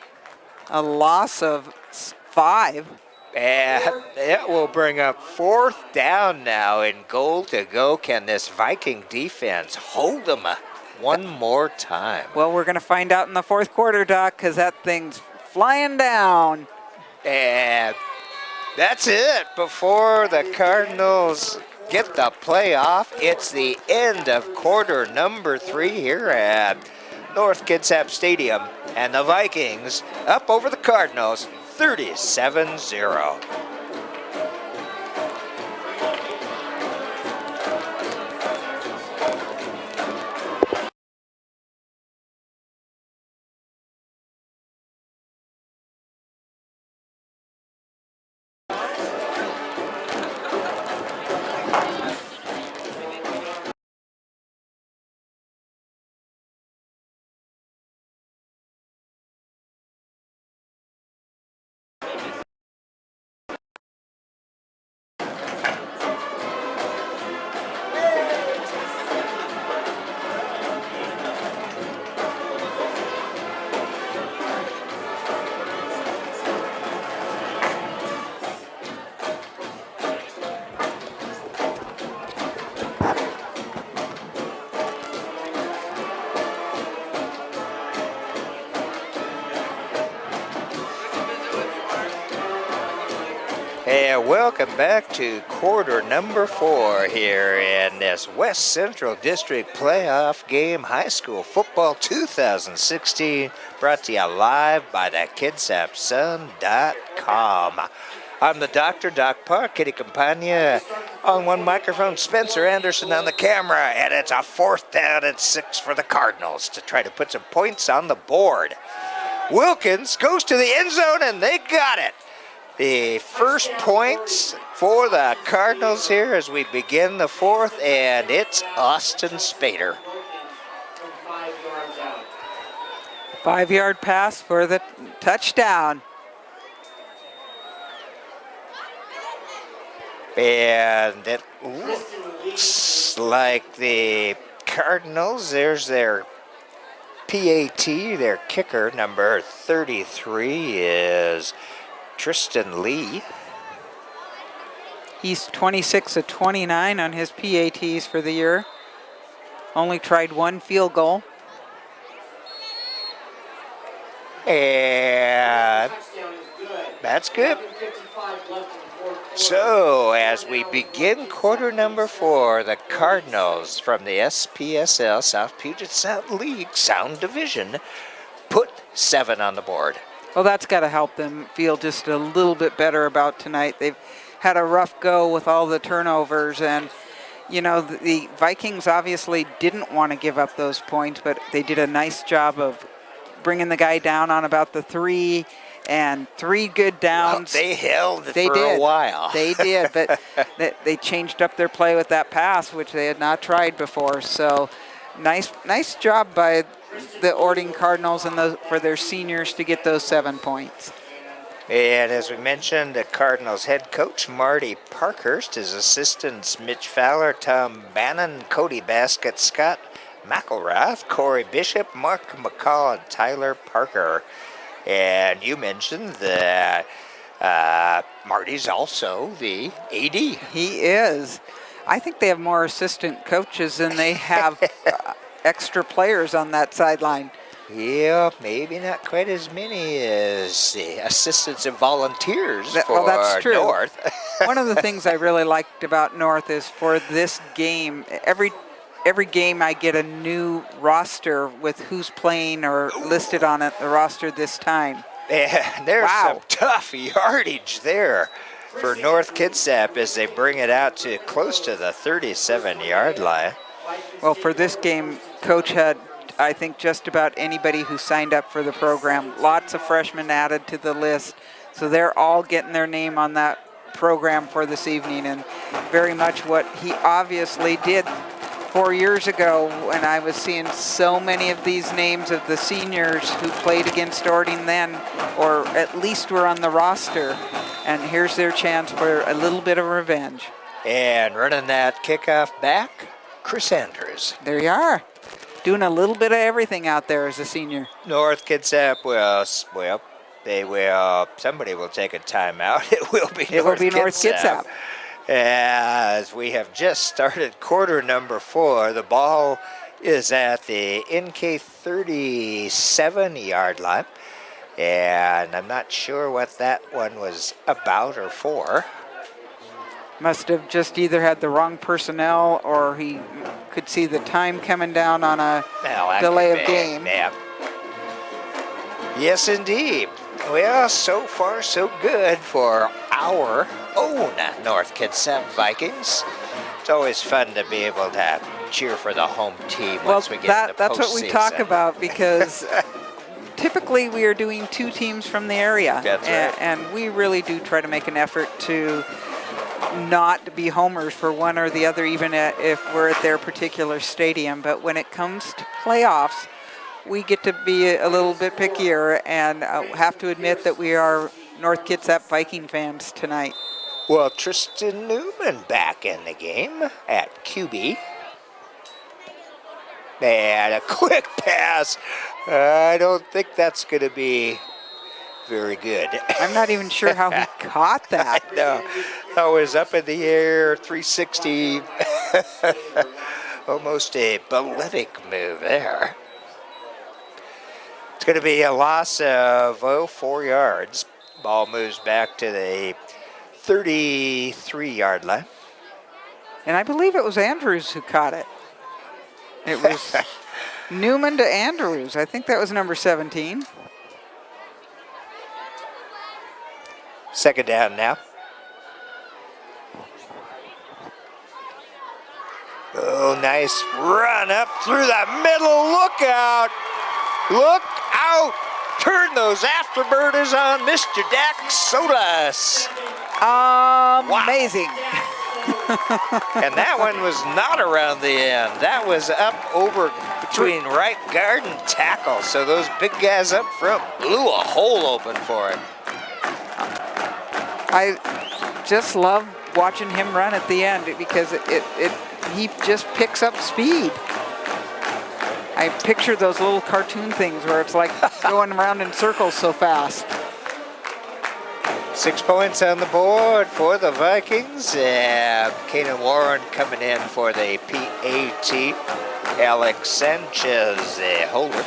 A loss of 5. And it will bring up fourth down now and goal to go. Can this Viking defense hold them one more time? Well, we're going to find out in the fourth quarter, Doc, because that thing's flying down. And that's it. Before the Cardinals get the playoff, it's the end of quarter number 3 here at North Kitsap Stadium. And the Vikings up over the Cardinals 37-0. And welcome back to quarter number 4 here in this West Central District Playoff Game High School Football 2016, brought to you live by the KitsapSun.com. I'm the doctor, Doc Park, Kitty Campagna on one microphone, Spencer Anderson on the camera, and it's a 4th down and 6 for the Cardinals to try to put some points on the board. Wilkins goes to the end zone, and they got it. The first points for the Cardinals here as we begin the 4th, and it's Austin Spader. 5-yard pass for the touchdown. And it looks like the Cardinals, there's their PAT, their kicker, number 33 is Tristan Lee. He's 26 of 29 on his PATs for the year. Only tried 1 field goal. And that's good. So as we begin quarter number 4, the Cardinals from the SPSL, South Puget Sound League, Sound Division, put 7 on the board. Well, that's got to help them feel just a little bit better about tonight. They've had a rough go with all the turnovers, and you know, the Vikings obviously didn't want to give up those points, but they did a nice job of bringing the guy down on about the 3, and 3 good downs. Well, they held a while. They did, but they changed up their play with that pass, which they had not tried before. So nice job by the Orting Cardinals and for their seniors to get those 7 points. And as we mentioned, the Cardinals head coach Marty Parkhurst, his assistants Mitch Fowler, Tom Bannon, Cody Baskett, Scott McElrath, Corey Bishop, Mark McCall, and Tyler Parker. And you mentioned that Marty's also the AD. He is. I think they have more assistant coaches than they have extra players on that sideline. Yeah, maybe not quite as many as the assistants and volunteers for that's true. North. One of the things I really liked about North is for this game, every game I get a new roster with who's playing or listed on it, the roster this time. And there's some tough yardage there for North Kitsap as they bring it out to close to the 37-yard line. Well, for this game, Coach had, I think, just about anybody who signed up for the program. Lots of freshmen added to the list. So they're all getting their name on that program for this evening, and very much what he obviously did 4 years ago when I was seeing so many of these names of the seniors who played against Orting then, or at least were on the roster. And here's their chance for a little bit of revenge. And running that kickoff back, Chris Andrews. There you are. Doing a little bit of everything out there as a senior. North Kitsap somebody will take a timeout. It will be North Kitsap. As we have just started quarter number 4, the ball is at the NK 37-yard line. And I'm not sure what that one was about or for. Must have just either had the wrong personnel or he could see the time coming down on a delay of game. Yeah. Yes, indeed. Well, so far so good for our own North Kitsap Vikings. It's always fun to be able to cheer for the home team once we get in the that's what we talk about, because typically we are doing 2 teams from the area. That's right. And we really do try to make an effort to not be homers for one or the other, even if we're at their particular stadium. But when it comes to playoffs, we get to be a little bit pickier, and have to admit that we are North Kitsap Viking fans tonight. Well, Tristan Newman back in the game at QB. And a quick pass. I don't think that's going to be very good. I'm not even sure how he caught that. No, that was up in the air, 360. Almost a balletic move there. It's going to be a loss of 4 yards. Ball moves back to the 33-yard line. And I believe it was Andrews who caught it. It was Newman to Andrews. I think that was number 17. Second down now. Oh, nice run up through the middle. Look out. Look out. Turn those afterburners on, Mr. Dax Sodas. Amazing. And that one was not around the end. That was up over between right guard and tackle. So those big guys up front blew a hole open for him. I just love watching him run at the end because he just picks up speed. I picture those little cartoon things where it's like going around in circles so fast. 6 points on the board for the Vikings. Kanan Warren coming in for the PAT. Alex Sanchez, holder.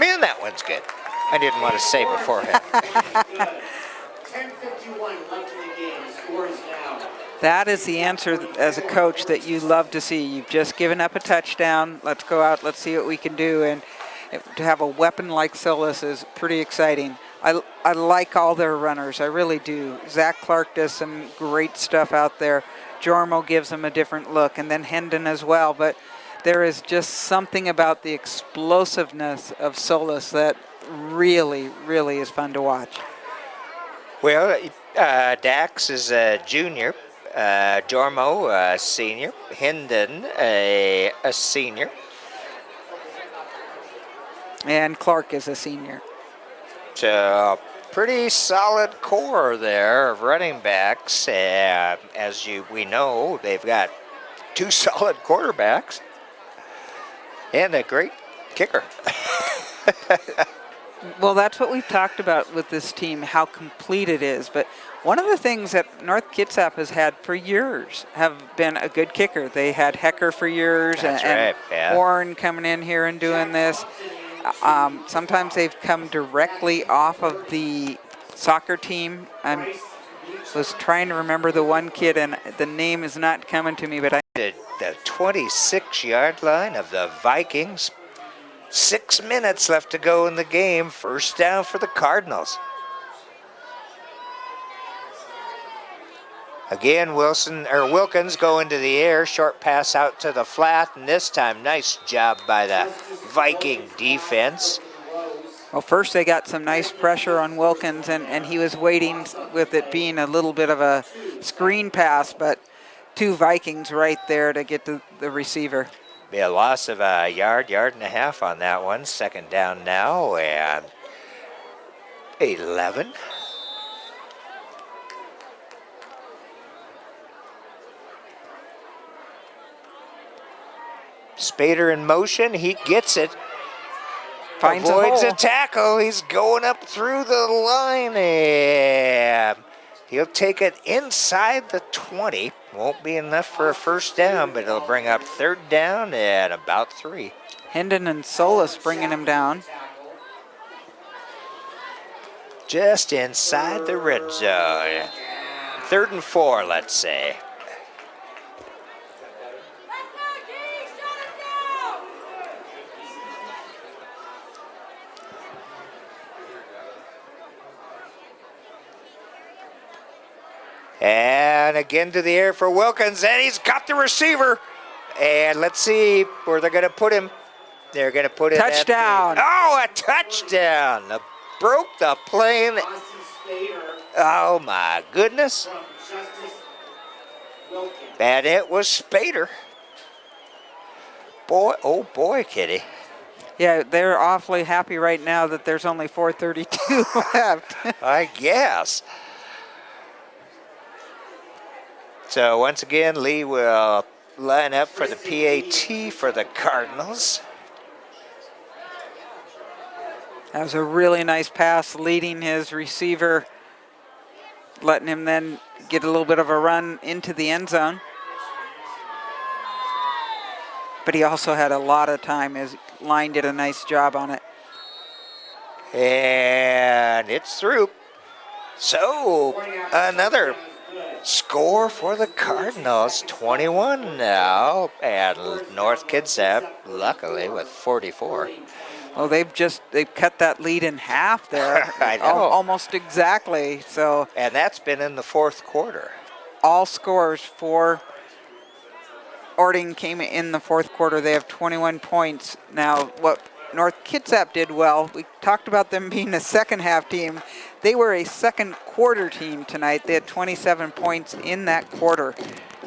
Man, that one's good. I didn't want to say beforehand. 10:51 left in the game. The score is now. That is the answer as a coach that you love to see. You've just given up a touchdown. Let's go out. Let's see what we can do. And to have a weapon like Silas is pretty exciting. I like all their runners. I really do. Zach Clark does some great stuff out there. Jormo gives them a different look, and then Hendon as well. But there is just something about the explosiveness of Solis that really, really is fun to watch. Well, Dax is a junior, Jormo a senior, Hendon a senior. And Clark is a senior. So pretty solid core there of running backs. As we know, they've got 2 solid quarterbacks and a great kicker. Well, that's what we've talked about with this team, how complete it is. But one of the things that North Kitsap has had for years have been a good kicker. They had Hecker for years. That's and right, yeah. Warren coming in here and doing this. Sometimes they've come directly off of the soccer team. I was trying to remember the one kid, and the name is not coming to me, but The 26-yard line of the Vikings. 6 minutes left to go in the game. First down for the Cardinals. Again, Wilkins going to the air. Short pass out to the flat, and this time, nice job by the Viking defense. well, first they got some nice pressure on Wilkins, and he was waiting with it being a little bit of a screen pass, but 2 Vikings right there to get to the receiver. Be a loss of a yard and a half on that one. Second down now, and 11. Spader in motion. He gets it. Finds Avoids a a hole. tackle. He's going up through the line, and he'll take it inside the 20. Won't be enough for a first down, but it'll bring up third down at about 3. Hendon and Solis bringing him down. Just inside the red zone. 3rd and 4, let's say. And again to the air for Wilkins, and he's got the receiver. And let's see where they're going to put him. They're going to put him Touchdown. a touchdown. Broke the plane. Oh, my goodness. And it was Spader. Boy, oh boy, Kitty. Yeah, they're awfully happy right now that there's only 4:32 left. I guess. So once again, Lee will line up for the PAT for the Cardinals. That was a really nice pass, leading his receiver, letting him then get a little bit of a run into the end zone. But he also had a lot of time as line did a nice job on it. And it's through. So another score for the Cardinals, 21 now, and North Kitsap, luckily, with 44. Well, they've cut that lead in half there. I know. Almost exactly. So And that's been in the fourth quarter. all scores for Orting came in the fourth quarter. They have 21 points. Now, what North Kitsap did well, we talked about them being a second half team. They were a second quarter team tonight. They had 27 points in that quarter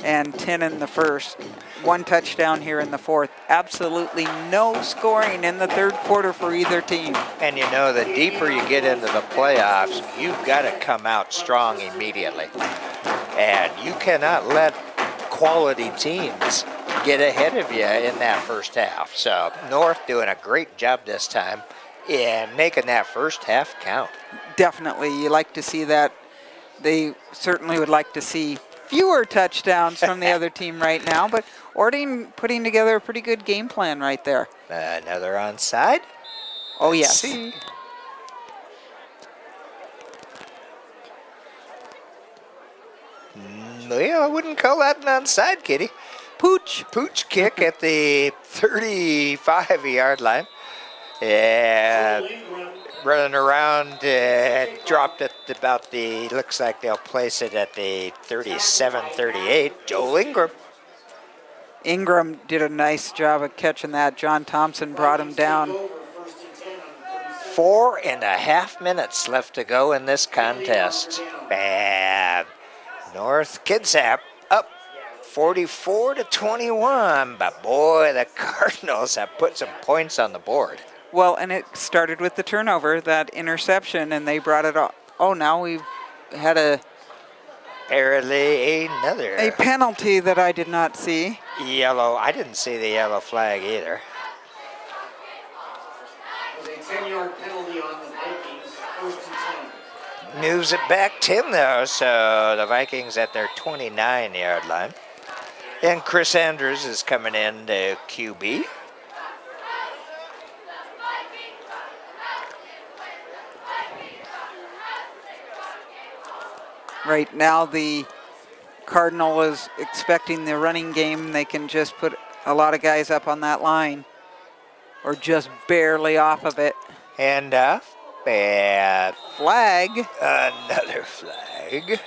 and 10 in the first. One touchdown here in the fourth. Absolutely no scoring in the third quarter for either team. And you know, the deeper you get into the playoffs, you've got to come out strong immediately. And you cannot let quality teams get ahead of you in that first half. So North doing a great job this time in making that first half count. Definitely, you like to see that. They certainly would like to see fewer touchdowns from the other team right now, but Orting putting together a pretty good game plan right there. Another onside. Oh, Let's yes. see. Yeah, I wouldn't call that an onside, Kitty. Pooch. Pooch kick at the 35-yard line. And running around, dropped it about the, looks like they'll place it at the 37-38. Joel Ingram. Ingram did a nice job of catching that. John Thompson brought him down. 4.5 minutes left to go in this contest. And North Kitsap up 44-21. But boy, the Cardinals have put some points on the board. Well, and it started with the turnover, that interception, and they brought it up. Oh, now we've had Apparently another a penalty that I did not see. yellow. I didn't see the yellow flag either. A 10-yard penalty on the Vikings, first and 10. Moves it back 10 though, so the Vikings at their 29-yard line. And Chris Andrews is coming in to QB. Right now, the Cardinal is expecting the running game. They can just put a lot of guys up on that line or just barely off of it. And and Flag. another flag.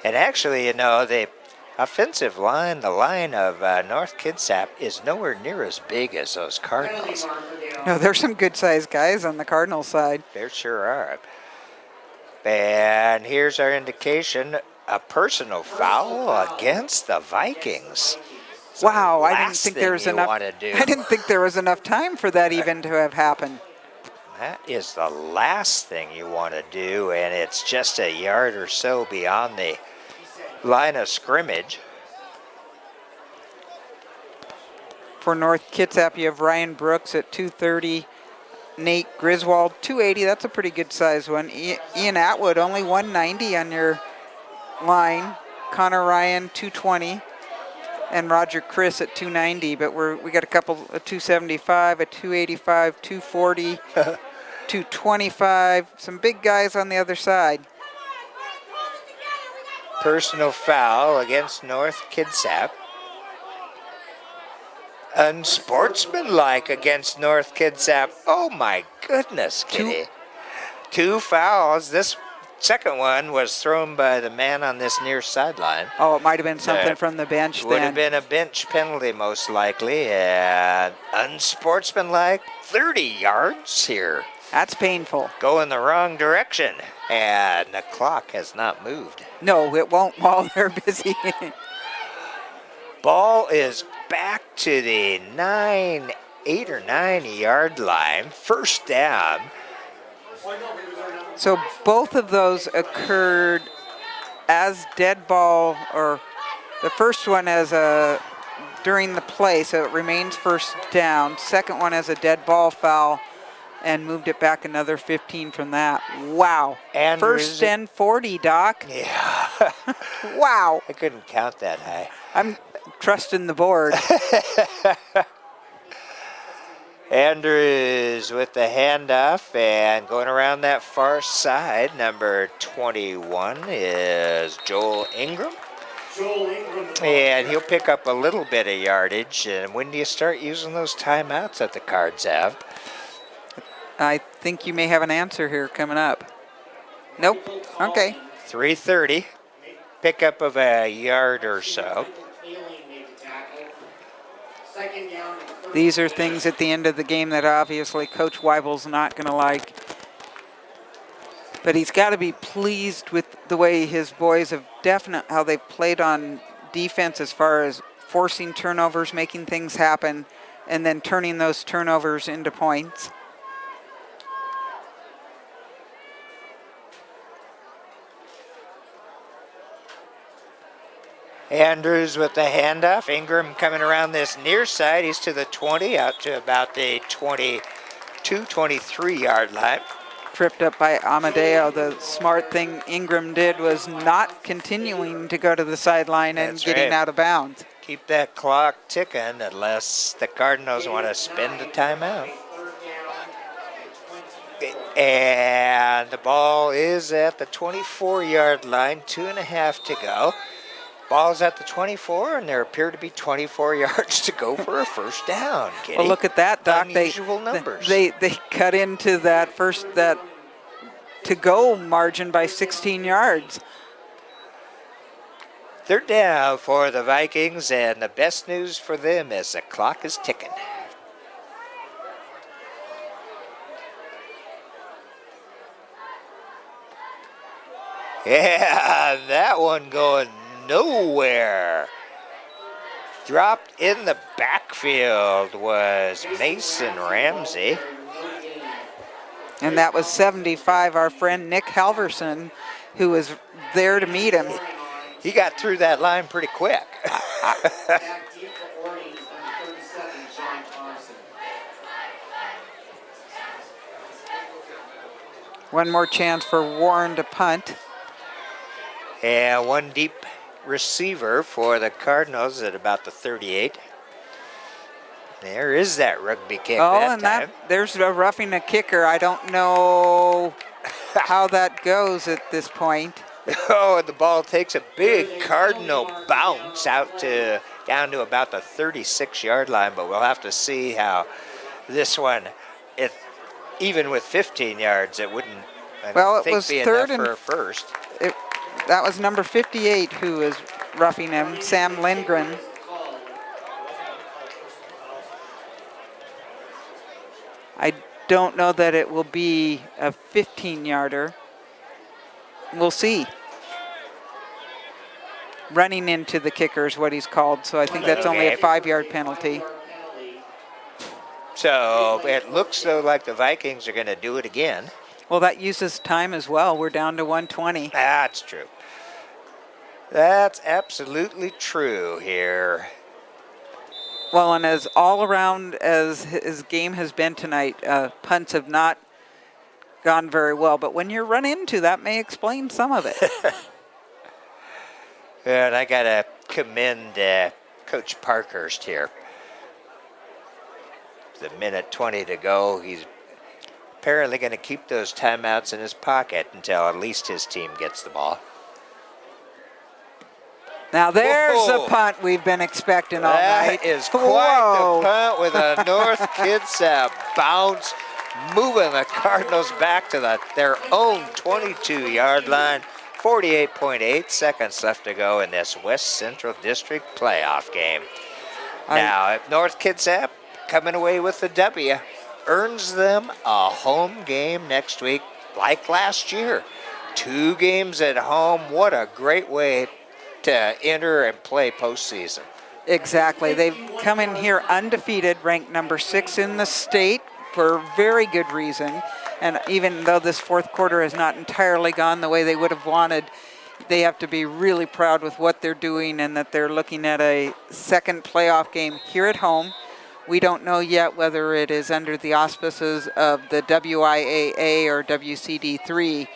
And actually, you know, the offensive line, the line of North Kitsap is nowhere near as big as those Cardinals. No, there's some good-sized guys on the Cardinal side. There sure are. And here's our indication, a personal foul against the Vikings. Wow, I didn't Last think thing there was you enough. wanna do. I didn't think there was enough time for that even to have happened. That is the last thing you want to do, and it's just a yard or so beyond the line of scrimmage. For North Kitsap, you have Ryan Brooks at 230, Nate Griswold 280. That's a pretty good size one. Ian Atwood only 190 on your line. Connor Ryan 220, and Roger Chris at 290. But we got a couple, a 275, a 285, 240, 225. Some big guys on the other side. Personal foul against North Kitsap. Unsportsmanlike against North Kitsap. Oh my goodness, Kitty. Two fouls. This second one was thrown by the man on this near sideline. Oh, it might have been something from the bench Would then. have been a bench penalty most likely. And unsportsmanlike, 30 yards here. That's painful. Going the wrong direction. And the clock has not moved. No, it won't while they're busy. Ball is back to the 8 or 9 yard line. First down. So both of those occurred as dead ball, or the first one as during the play, so it remains first down. Second one as a dead ball foul, and moved it back another 15 from that. Wow. Andrews. First and 40, Doc. Yeah. Wow. I couldn't count that high. I'm trusting the board. Andrews with the handoff and going around that far side. Number 21 is Joel Ingram. And he'll pick up a little bit of yardage. And when do you start using those timeouts that the Cards have? I think you may have an answer here coming up. Nope. Okay. 3:30. Pickup of a yard or so. These are things at the end of the game that obviously Coach Weibel's not going to like. But he's got to be pleased with the way his boys have how they've played on defense as far as forcing turnovers, making things happen, and then turning those turnovers into points. Andrews with the handoff. Ingram coming around this near side. He's to the 20, out to about the 22, 23 yard line. Tripped up by Amadeo. The smart thing Ingram did was not continuing to go to the sideline and That's getting right. out of bounds. Keep that clock ticking unless the Cardinals want to spend the timeout. And the ball is at the 24-yard line, 2.5 to go. Ball's at the 24, and there appear to be 24 yards to go for a first down. Kitty. Well, look at that, Doc. Unusual numbers. They cut into that to-go margin by 16 yards. Third down for the Vikings, and the best news for them is the clock is ticking. Yeah, that one going nowhere. Dropped in the backfield was Mason Ramsey. And that was 75, our friend Nick Halverson, who was there to meet him. He got through that line pretty quick. One more chance for Warren to punt. And one deep receiver for the Cardinals at about the 38. There is that rugby kick that time. There's a roughing a kicker. I don't know how that goes at this point. Oh, and the ball takes a big Cardinal bounce out to down to about the 36-yard line, but we'll have to see how this one, even with 15 yards, it wouldn't, I don't think, be enough for a first. That was number 58 who was roughing him, Sam Lindgren. I don't know that it will be a 15-yarder. We'll see. Running into the kicker is what he's called, so I think that's only a 5-yard penalty. So it looks though like the Vikings are going to do it again. Well, that uses time as well. We're down to 120. That's true. That's absolutely true here. Well, and as all around as his game has been tonight, punts have not gone very well. But when you're run into, that may explain some of it. And I got to commend Coach Parkhurst here. The minute 20 to go. He's apparently going to keep those timeouts in his pocket until at least his team gets the ball. Now there's a punt we've been expecting all night. That is quite the punt with a North Kitsap bounce, moving the Cardinals back to their own 22-yard line. 48.8 seconds left to go in this West Central District playoff game. Now, if North Kitsap coming away with the W, earns them a home game next week like last year. 2 games at home. What a great way to enter and play postseason. Exactly. They've come in here undefeated, ranked number 6 in the state for very good reason. And even though this fourth quarter has not entirely gone the way they would have wanted, they have to be really proud with what they're doing and that they're looking at a second playoff game here at home. We don't know yet whether it is under the auspices of the WIAA or WCD3,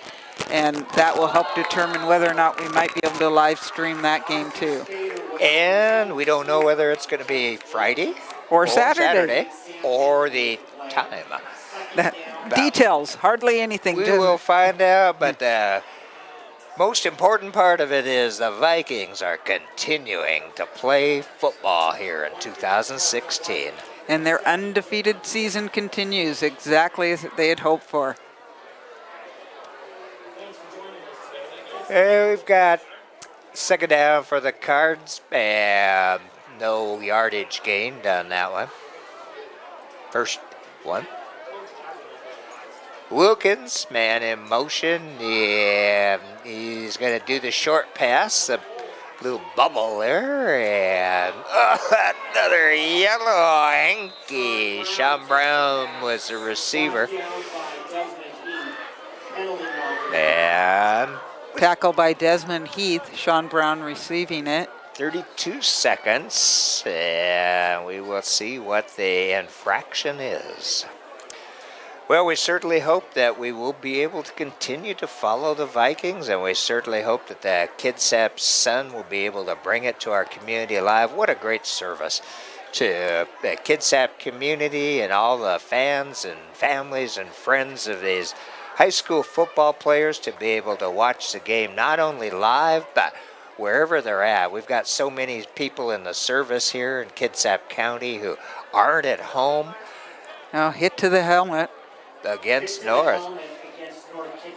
and that will help determine whether or not we might be able to live stream that game too. And we don't know whether it's going to be Friday Or Saturday. or the time. Details, hardly anything. We Just- will find out, but the most important part of it is the Vikings are continuing to play football here in 2016. And their undefeated season continues exactly as they had hoped for. And we've got second down for the Cards, and no yardage gained on that one. First one. Wilkins, man in motion. Yeah, he's going to do the short pass, a little bubble there, and another yellow hanky. Sean Brown was the receiver. And Tackle by Desmond Heath, Sean Brown receiving it. 32 seconds, and we will see what the infraction is. Well, we certainly hope that we will be able to continue to follow the Vikings, and we certainly hope that the Kitsap Sun will be able to bring it to our community live. What a great service to the Kitsap community and all the fans and families and friends of these high school football players to be able to watch the game not only live, but wherever they're at. We've got so many people in the service here in Kitsap County who aren't at home. Now hit to the helmet. Against North.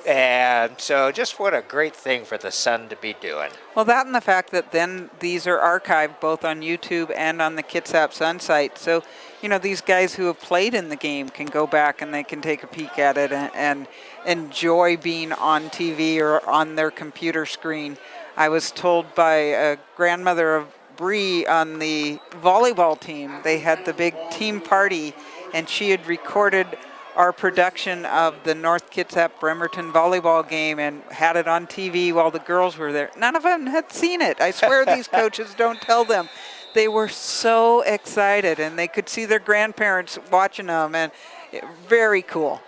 And so just what a great thing for the Sun to be doing. Well, that and the fact that then these are archived both on YouTube and on the Kitsap Sun site. So, you know, these guys who have played in the game can go back and they can take a peek at it and enjoy being on TV or on their computer screen. I was told by a grandmother of Bree on the volleyball team, they had the big team party, and she had recorded our production of the North Kitsap Bremerton volleyball game and had it on TV while the girls were there. None of them had seen it. I swear these coaches don't tell them. They were so excited, and they could see their grandparents watching them, and very cool.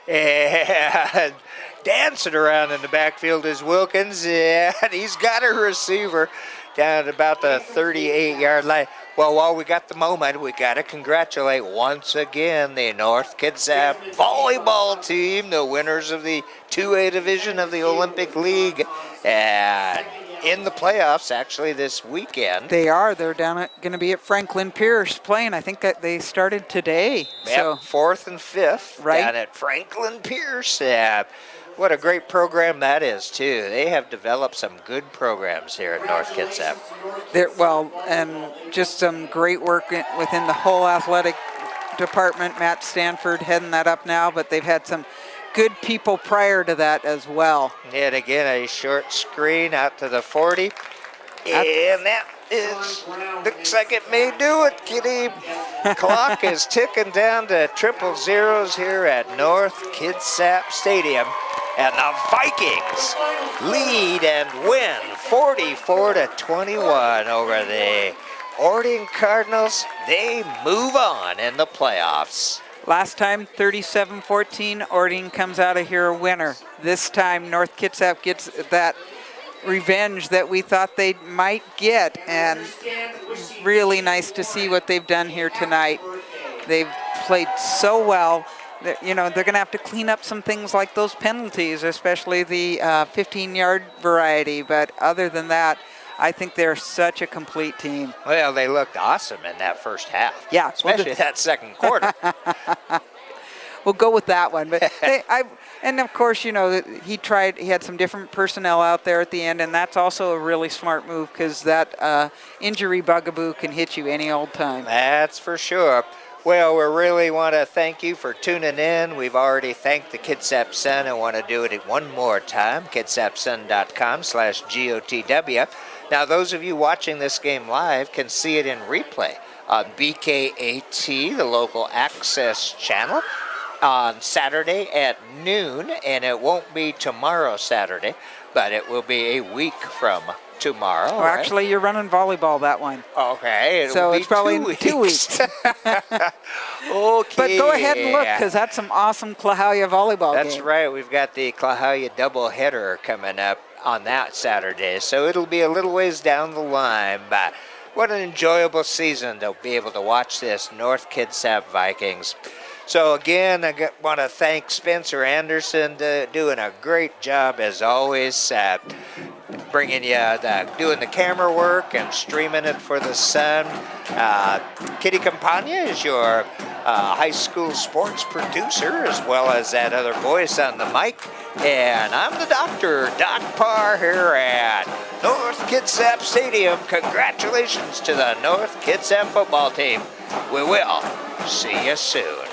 And dancing around in the backfield is Wilkins, and he's got a receiver down at about the 38-yard line. Well, while we got the moment, we got to congratulate once again the North Kitsap volleyball team, the winners of the 2A division of the Olympic League, and in the playoffs actually this weekend. They are. They're down at going to be at Franklin Pierce playing. I think that they started today. Yep, So 4th and 5th Right. down at Franklin Pierce. What a great program that is, too. They have developed some good programs here at North Kitsap. well, and just some great work within the whole athletic department. Matt Stanford heading that up now, but they've had some good people prior to that as well. And again, a short screen out to the 40. And that looks like it may do it, Kitty. Clock is ticking down to triple zeros here at North Kitsap Stadium. And the Vikings lead and win 44-21 over the Orting Cardinals. They move on in the playoffs. Last time, 37-14, Orting comes out of here a winner. This time, North Kitsap gets that revenge that we thought they might get, and really nice to see what they've done here tonight. They've played so well. You know, they're going to have to clean up some things like those penalties, especially the 15-yard variety. But other than that, I think they're such a complete team. Well, they looked awesome in that first half. Yeah. Especially that second quarter. We'll go with that one. But and of course, you know, he had some different personnel out there at the end, and that's also a really smart move because that injury bugaboo can hit you any old time. That's for sure. Well, we really want to thank you for tuning in. We've already thanked the Kitsap Sun. I want to do it one more time, kitsapsun.com/GOTW. Now, those of you watching this game live can see it in replay on BKAT, the local access channel, on Saturday at noon, and it won't be tomorrow Saturday, but it will be a week from Tomorrow. Well, right? actually, you're running volleyball that one. Okay. It'll So be it's probably 2 in 2 weeks. Okay. But go ahead and look, because that's some awesome Clahalia volleyball That's game. right. We've got the Clahalia doubleheader coming up on that Saturday, so it'll be a little ways down the line. But what an enjoyable season to be able to watch this North Kitsap Vikings. So again, I want to thank Spencer Anderson doing a great job as always, bringing you doing the camera work and streaming it for the Sun. Kitty Campagna is your high school sports producer, as well as that other voice on the mic. And I'm the doctor, Doc Parr, here at North Kitsap Stadium. Congratulations to the North Kitsap football team. We will see you soon.